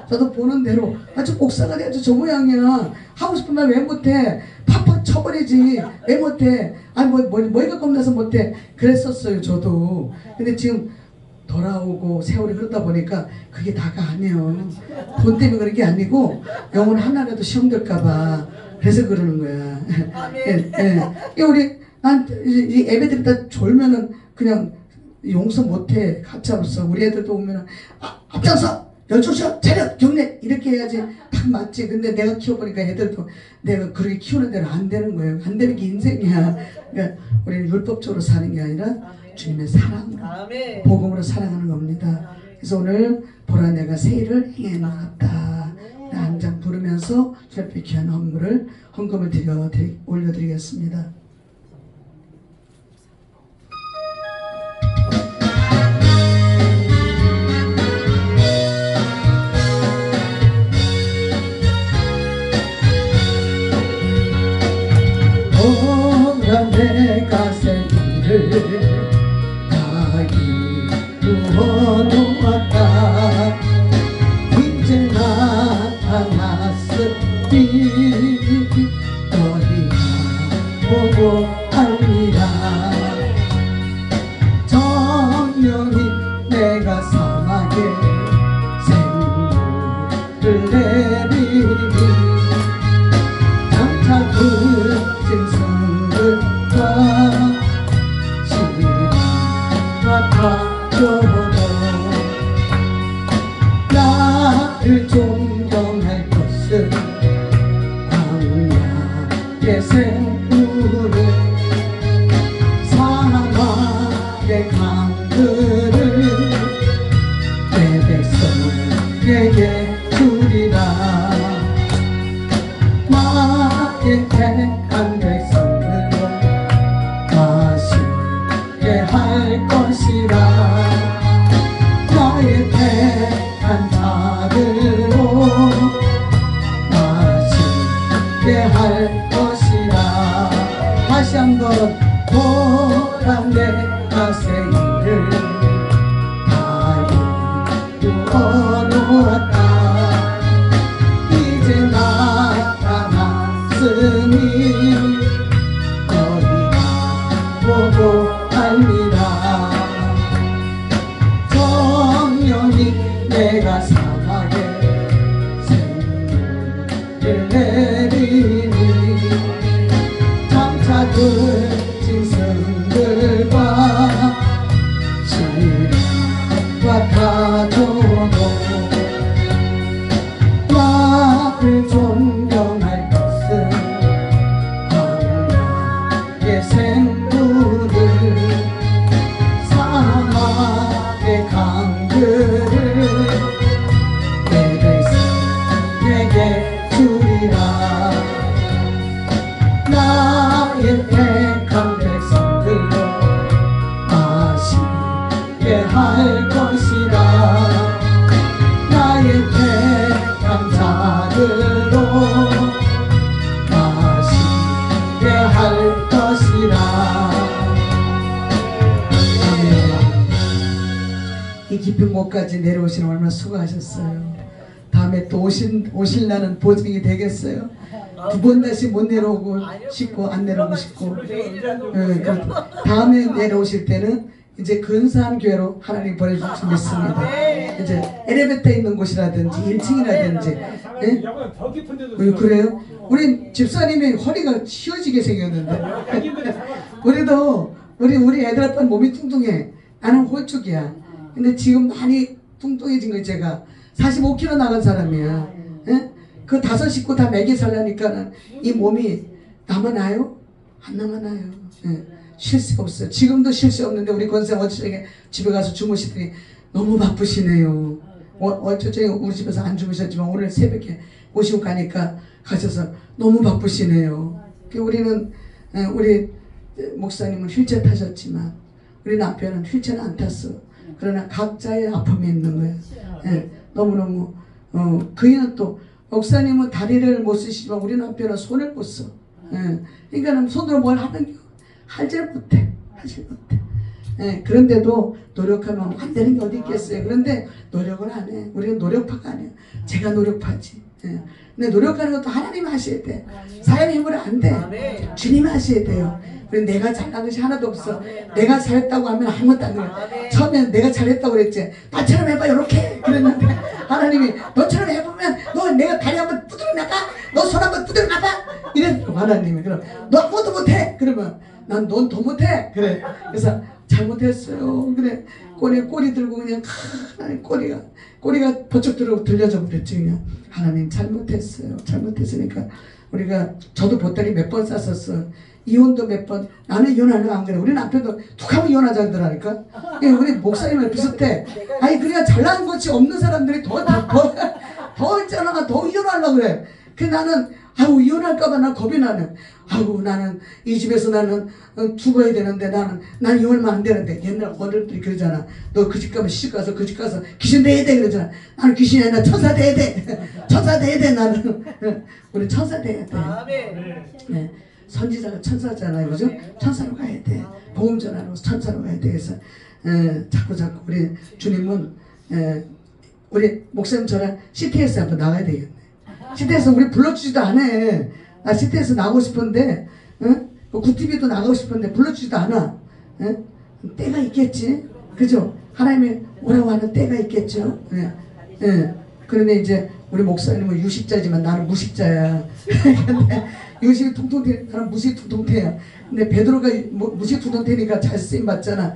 저도 보는 대로 저 목사가 돼야지 저 모양이야. 하고 싶은 말 왜 못해? 팍팍 쳐버리지. 왜 못해? 아니 뭐가 겁나서 못해. 그랬었어요 저도. 근데 지금 돌아오고 세월이 흐르다 보니까 그게 다가 아니에요. 돈 때문에 그런 게 아니고 영혼 하나라도 시험 들까봐 그래서 그러는 거야. 우리 이 애배들이 다 졸면은 그냥 용서 못해. 가차없어. 우리 애들도 오면은 앞장서 열조셔 차렷 경례 이렇게 해야지 딱 맞지. 근데 내가 키워보니까 애들도 내가 그렇게 키우는 대로 안 되는 거예요. 안 되는 게 인생이야. 그러니까 우리는 율법적으로 사는 게 아니라 주님의 사랑으로 복음으로 사랑하는 겁니다. 그래서 오늘 보라 내가 새 일을 행해 나갔다. 한 장 부르면서 주 앞에 귀한 헌금을 올려드리겠습니다. 보라 내가 새 일을 다 이루어놓았다. 이제 나타났으니 너희가 보고 알리라. 정령이 내가 사막에 생물을 내리니 장차 그진 성들과 시리가 타줘도 나를 존경할 것은 광야의 생물을 사막의 강들을 내 백성에게 주리라. 나의 택한 백성들로 맛있게 할 것이라. 나의 택한 자들로 맛있게 할 것이라. 내리니 장차 들진 성들과 시련과 타조도 나를 존경할 것은 광야의 생물을 사막의 강들을 내게 주리라. 나의 택한 백성들로 마시게 할 것이라. 나의 택한 자들로 마시게 할 것이라. 이 깊은 곳까지 내려오시는 얼마나 수고하셨어요. 다음에 또 오실라는 보증이 되겠어요? 두 번 다시 못 내려오고 싶고 안 내려오고 싶고. 다음에 내려오실 때는 이제 근사한 교회로 하나님 보내줄 줄 믿습니다. 이제 엘리베이터 있는 곳이라든지 1층이라든지. 예? 더 깊은 데도 그래요? 우리 집사님이 허리가 휘어지게 생겼는데. 우리 애들 아빠 몸이 뚱뚱해. 나는 홀쭉이야. 근데 지금 많이 뚱뚱해진 거 제가 45kg 나간 사람이야. 예? 그 5 식구 다 먹여 살라니까는 이 몸이 남아나요? 안 남아나요. 예. 쉴 새 없어요. 지금도 쉴 새 없는데 우리 권생 어쩌게 집에 가서 주무시더니 너무 바쁘시네요. 어쩌게 우리 집에서 안 주무셨지만 오늘 새벽에 오시고 가니까 가셔서 너무 바쁘시네요. 우리는 우리 목사님은 휠체어 타셨지만 우리 남편은 휠체어는 안 탔어. 그러나 각자의 아픔이 있는 거예요. 예, 너무너무 그이는 또 목사님은 다리를 못 쓰시지만 우리 남편은 손을 못 써. 예, 그러니까 손으로 뭘 하질 못해. 예, 그런데도 노력하면 안 되는 게 어디 있겠어요. 그런데 노력을 안 해. 우리는 노력파가 아니야. 제가 노력파지. 예. 근데 노력하는 것도 하나님이 하셔야 돼. 사람의 힘으로 안 돼. 주님이 하셔야 돼요. 그래 내가 잘한 것이 하나도 없어. 내가 잘했다고 하면 아무것도 안 돼. 처음에는 내가 잘했다고 그랬지. 나처럼 해봐 이렇게 그랬는데 하나님이 너처럼 해보면 너 내가 다리 한번 두드려 나가, 너 손 한번 두드려 나가 이랬어 하나님이. 그럼 너 아무것도 못해. 그러면 난 넌 더 못해. 그래. 그래서 잘못했어요. 그래 꼬리 들고 그냥 하나님 꼬리가 버쩍 들려져 버렸지. 그냥 하나님 잘못했어요. 잘못했으니까 우리가 저도 보따리 몇 번 쌌었어. 이혼도 몇 번. 나는 이혼하려고 안 그래. 우리 남편도 툭 하면 이혼하자 그러더라니까. 우리 목사님이랑 비슷해. 아니 그냥 잘난 것이 없는 사람들이 더 있잖아. 더 이혼하려고 그래. 그 나는 이혼할까봐 난 겁이 나는. 나는 이 집에서 나는 죽어야 되는데 난 이혼하면 안 되는데. 옛날 어른들이 그러잖아. 너 그 집 가면 시집 가서 그 집 가서 귀신 돼야 돼 그러잖아. 나는 귀신이 아니라 천사 돼야 돼. 천사 돼야 돼 나는. 우리 천사 돼야 돼. 네. 선지자가 천사잖아요. 그죠? 천사로 가야 돼. 복음 전하러 천사로 가야 돼. 그래서 자꾸 우리 주님은 우리 목사님 저랑 CTS 한번 나가야 되겠네. CTS 우리 불러주지도 않아. 나 CTS 나가고 싶은데 구TV도 나가고 싶은데 불러주지도 않아. 때가 있겠지. 그죠? 하나님이 오라고 하는 때가 있겠죠. 그런데 이제 우리 목사님은 유식자지만 나는 무식자야. 근데 유식이 통통태, 나는 무식이 통통태야. 근데 베드로가 무식이 통통태니까 잘 쓰임 받잖아.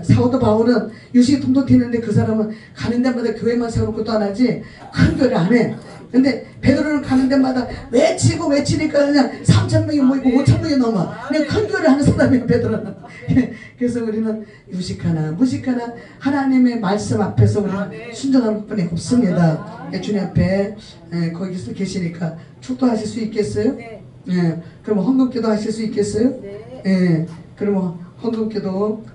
사도 바울은 유식이 통통태는데 그 사람은 가는 데마다 교회만 세워놓고 또 안 하지 큰 교회를 안 해. 근데 베드로는 가는 데마다 외치니까 그냥 3,000명이 모이고 5,000명이 넘어. 그냥 큰 교회를 하는 사람이야 베드로는. 그래서 우리는 유식하나 무식하나 하나님의 말씀 앞에서 우리는 순종하는 뿐이 없습니다. 주님 앞에 거기서 계시니까 축도하실 수 있겠어요? 네. 그럼 헌금기도 하실 수 있겠어요? 네. 그럼 헌금기도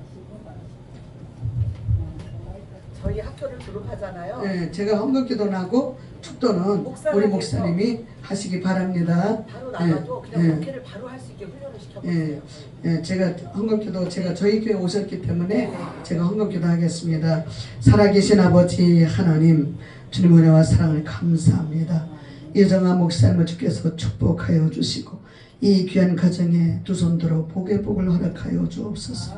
저희 학교를 졸업하잖아요. 제가 헌금기도 하고 축도는 우리 목사님이 하시기 바랍니다. 바로 나가도 그냥 목회를 바로 할 수 있게 훈련을 시켜봤어요. 제가 헌금기도 제가 저희 교회 오셨기 때문에 제가 헌금기도 하겠습니다. 살아계신 아버지 하나님 주님 은혜와 사랑을 감사합니다. 이정아 목사님을 주께서 축복하여 주시고 이 귀한 가정에 두 손 들어 복의 복을 허락하여 주옵소서.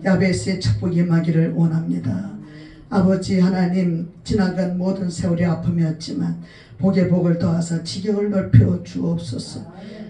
야베스의 축복이 임하기를 원합니다. 아버지 하나님, 지나간 모든 세월이 아픔이었지만 복에 복을 더하사 지경을 넓혀 주옵소서.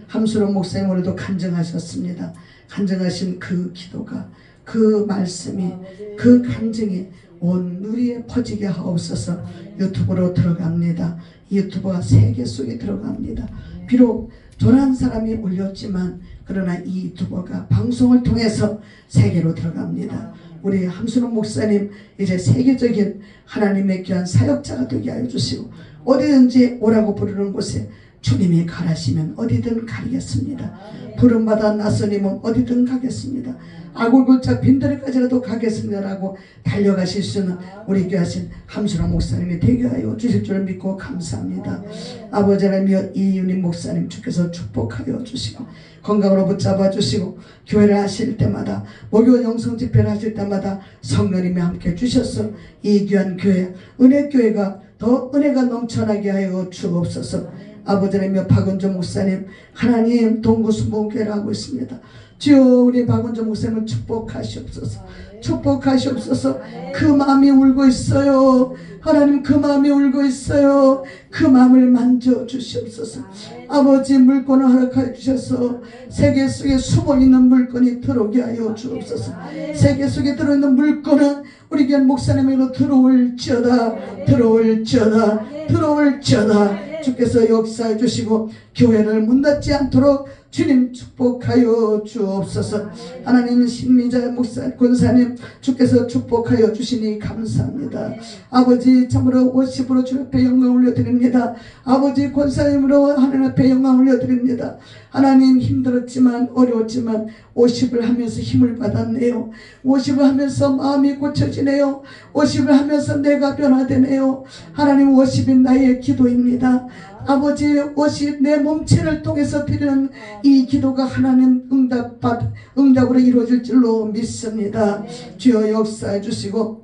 함수론 목사님 오늘도 간증하셨습니다. 간증하신 그 기도가, 그 말씀이, 그 간증이 온 누리에 퍼지게 하옵소서. 유튜브로 들어갑니다. 유튜브가 세계 속에 들어갑니다. 비록 조란 사람이 올렸지만 그러나 이 유튜버가 방송을 통해서 세계로 들어갑니다. 우리 함수론 목사님 이제 세계적인 하나님의 귀한 사역자가 되게 하여 주시고 어디든지 오라고 부르는 곳에 주님이 가라시면 어디든 가리겠습니다. 부름받아 나서님은 어디든 가겠습니다. 아골골짝 빈들에까지라도 가겠습니다라고 달려가실 수 있는 우리 귀하신 함수라 목사님이 되게 하여 주실 줄 믿고 감사합니다. 아버지 하나님, 이윤희 목사님 주께서 축복하여 주시고 건강으로 붙잡아 주시고 교회를 하실 때마다 목요 영성 집회를 하실 때마다 성령님이 함께 주셔서 이 귀한 교회 은혜교회가 더 은혜가 넘쳐나게 하여 주옵소서. 아버지 하나님, 박은정 목사님 하나님 동구순복음교회를 하고 있습니다. 주여 우리 박은정 목사님을 축복하시옵소서. 축복하시옵소서. 그 마음이 울고 있어요. 하나님, 그 마음이 울고 있어요. 그 마음을 만져주시옵소서. 아버지, 물건을 허락하여 주셔서 세계 속에 숨어 있는 물건이 들어오게 하여 주옵소서. 세계 속에 들어있는 물건은 우리 귀한 목사님으로 들어올지어다, 들어올지어다, 들어올지어다. 주께서 역사해 주시고 교회를 문 닫지 않도록 주님 축복하여 주옵소서. 하나님, 신미자 목사 권사님 주께서 축복하여 주시니 감사합니다. 아버지, 참으로 50으로 주 앞에 영광 올려드립니다. 아버지, 권사님으로 하나님 앞에 영광 올려드립니다. 하나님, 힘들었지만 어려웠지만 50을 하면서 힘을 받았네요. 50을 하면서 마음이 고쳐지네요. 50을 하면서 내가 변화되네요. 하나님, 50이 나의 기도입니다. 아버지, 50 내 몸체를 통해서 드리는 이 기도가 하나님 응답으로 이루어질 줄로 믿습니다. 주여 역사해 주시고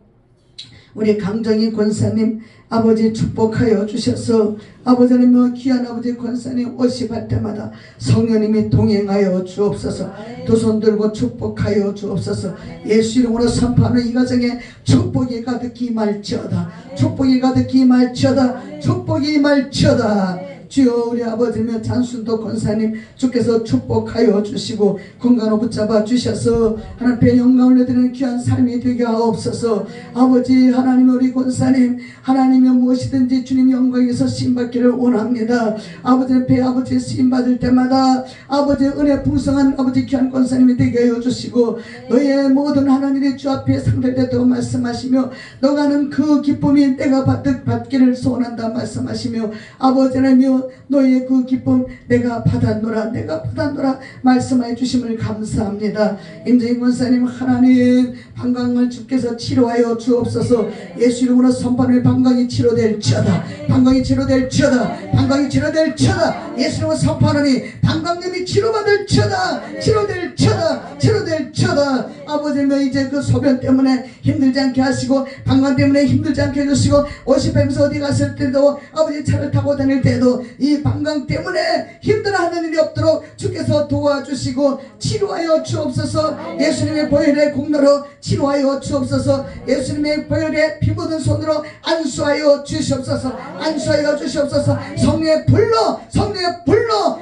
우리 강정희 권사님 아버지 축복하여 주셔서 아버지 하나님, 귀한 아버지 권사님 50 할 때마다 성령님이 동행하여 주옵소서. 두 손 들고 축복하여 주옵소서. 예수 이름으로 선포하는 이 가정에 축복이 가득히 임할지어다. 축복이 가득히 임할지어다. 축복이 임할지어다. 주여 우리 아버지며 장순도 권사님 주께서 축복하여 주시고 건강으로 붙잡아 주셔서 하나님께 영광을 올려드리는 귀한 삶이 되게 하옵소서. 아버지 하나님, 우리 권사님 하나님이 무엇이든지 주님 영광에서 쓰임받기를 원합니다. 아버지 앞에 아버지 쓰임받을 때마다 아버지 은혜 풍성한 아버지 귀한 권사님이 되게 하여 주시고 너의 모든 하나님의 주 앞에 상달되도록 말씀하시며 너가는 그 기쁨이 내가 받기를 소원한다 말씀하시며 아버지 하나님, 너의 그 기쁨 내가 받았노라, 내가 받았노라 말씀하여 주심을 감사합니다. 임재인 권사님 하나님, 방광을 주께서 치료하여 주옵소서. 예수 이름으로 선포하는 방광이 치료될지어다. 방광이 치료될지어다. 방광이 치료될지어다. 예수 이름으로 선포하노니 방광염이 치료받을지어다. 치료될지어다. 치료될지어다. 아버지는 이제 그 소변 때문에 힘들지 않게 하시고 방광 때문에 힘들지 않게 해주시고 50회면서 어디 갔을 때도 아버지 차를 타고 다닐 때도 이 방광 때문에 힘들어하는 일이 없도록 주께서 도와주시고 치료하여 주옵소서. 예수님의 보혈의 공로로 치료하여 주옵소서. 예수님의 보혈의 피 묻은 손으로 안수하여 주시옵소서. 안수하여 주시옵소서. 성령의 불로, 성령의 불로,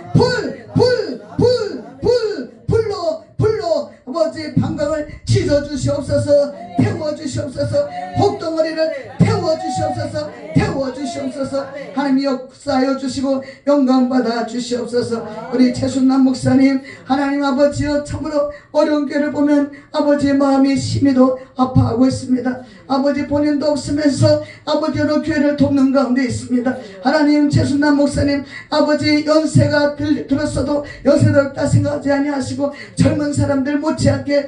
불로 아버지 방광을 찢어주시옵소서. 태워주시옵소서. 혹덩어리를 태워주시옵소서. 태워주시옵소서. 하나님 역사하여 주시고 영광 받아 주시옵소서. 우리 최순남 목사님 하나님 아버지여, 참으로 어려운 교회를 보면 아버지의 마음이 심히도 아파하고 있습니다. 아버지 본인도 없으면서 아버지로 교회를 돕는 가운데 있습니다. 하나님, 최순남 목사님 아버지 연세가 들었어도 연세를 다 생각하지 아니하시고 젊은 사람들 못지않게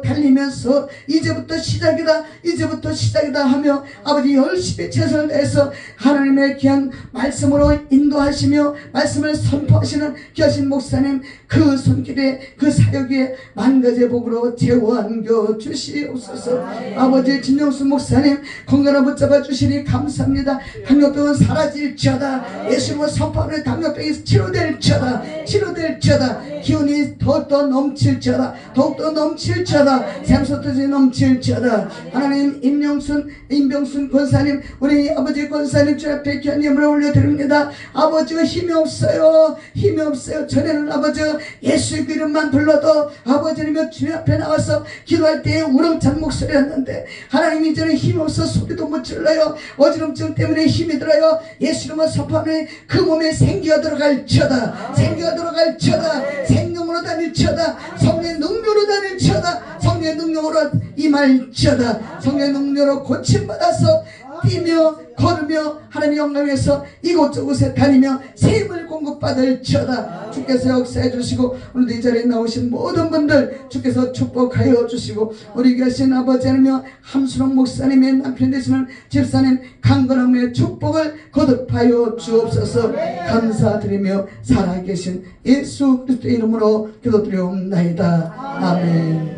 달리면서 이제부터 시작이다, 이제부터 시작이다 하며 아버지 열심히 최선을 다해서 하나님의 귀한 말씀으로 인도하시며 말씀을 선포하시는 귀하신 목사님, 그 손길에 그 사역에 만가지의 복으로 채워안겨 주시옵소서. 아버지 진정수 목사님 건강을 붙잡아 주시니 감사합니다. 당뇨병은 사라질지어다. 예수님을 선포하는 당뇨병이 치료될지어다. 치료될지어다. 기운이 더욱더 넘칠지어다. 더욱더 넘칠지어다. 샘솟듯이 넘칠지어다. 하나님 임병순 권사님, 우리 아버지 권사님 주 앞에 귀한 예물을 올려드립니다. 아버지가 힘이 없어요. 힘이 없어요. 전에는 아버지 예수의 이름만 불러도 아버지는 주님 앞에 나와서 기도할 때에 우렁찬 목소리였는데 하나님 이제는 힘이 없어 소리도 못 질러요. 어지럼증 때문에 힘이 들어요. 예수 이름으로 선포하는 그 몸에 생기가 들어갈지어다. 생기가 들어갈지어다. 생명으로 다닐지어다. 성령의 능력으로 다닐지어다. 성령의 능력으로 임할지어다. 성령의 능력으로 고침받아서 뛰며 걸으며 하나님의 영광에서 이곳저곳에 다니며 샘을 공급받을지어다. 주께서 역사해 주시고 오늘도 이 자리에 나오신 모든 분들 주께서 축복하여 주시고 우리 계신 아버지 하나님과 함수롱 목사님의 남편 되시는 집사님 강건함의 축복을 거듭하여 주옵소서. 감사드리며 살아계신 예수 그리스도의 이름으로 기도드리옵나이다. 아멘.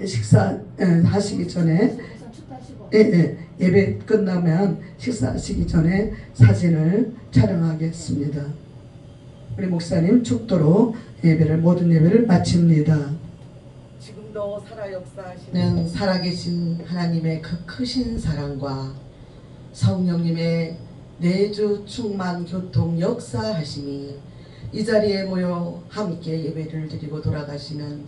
식사 하시기 전에 예배 끝나면 식사하시기 전에 사진을 촬영하겠습니다. 우리 목사님 축도로 모든 예배를 마칩니다. 지금도 살아 역사하시는 살아계신 하나님의 그 크신 사랑과 성령님의 내주 충만 교통 역사하심이 이 자리에 모여 함께 예배를 드리고 돌아가시는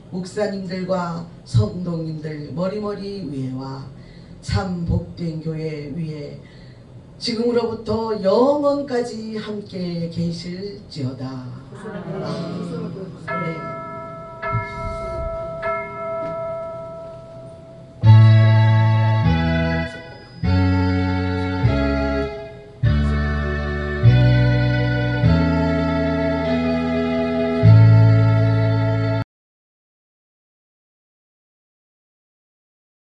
목사님들과 성도님들 머리머리 위에와 참 복된 교회 위에 지금으로부터 영원까지 함께 계실지어다. 아멘.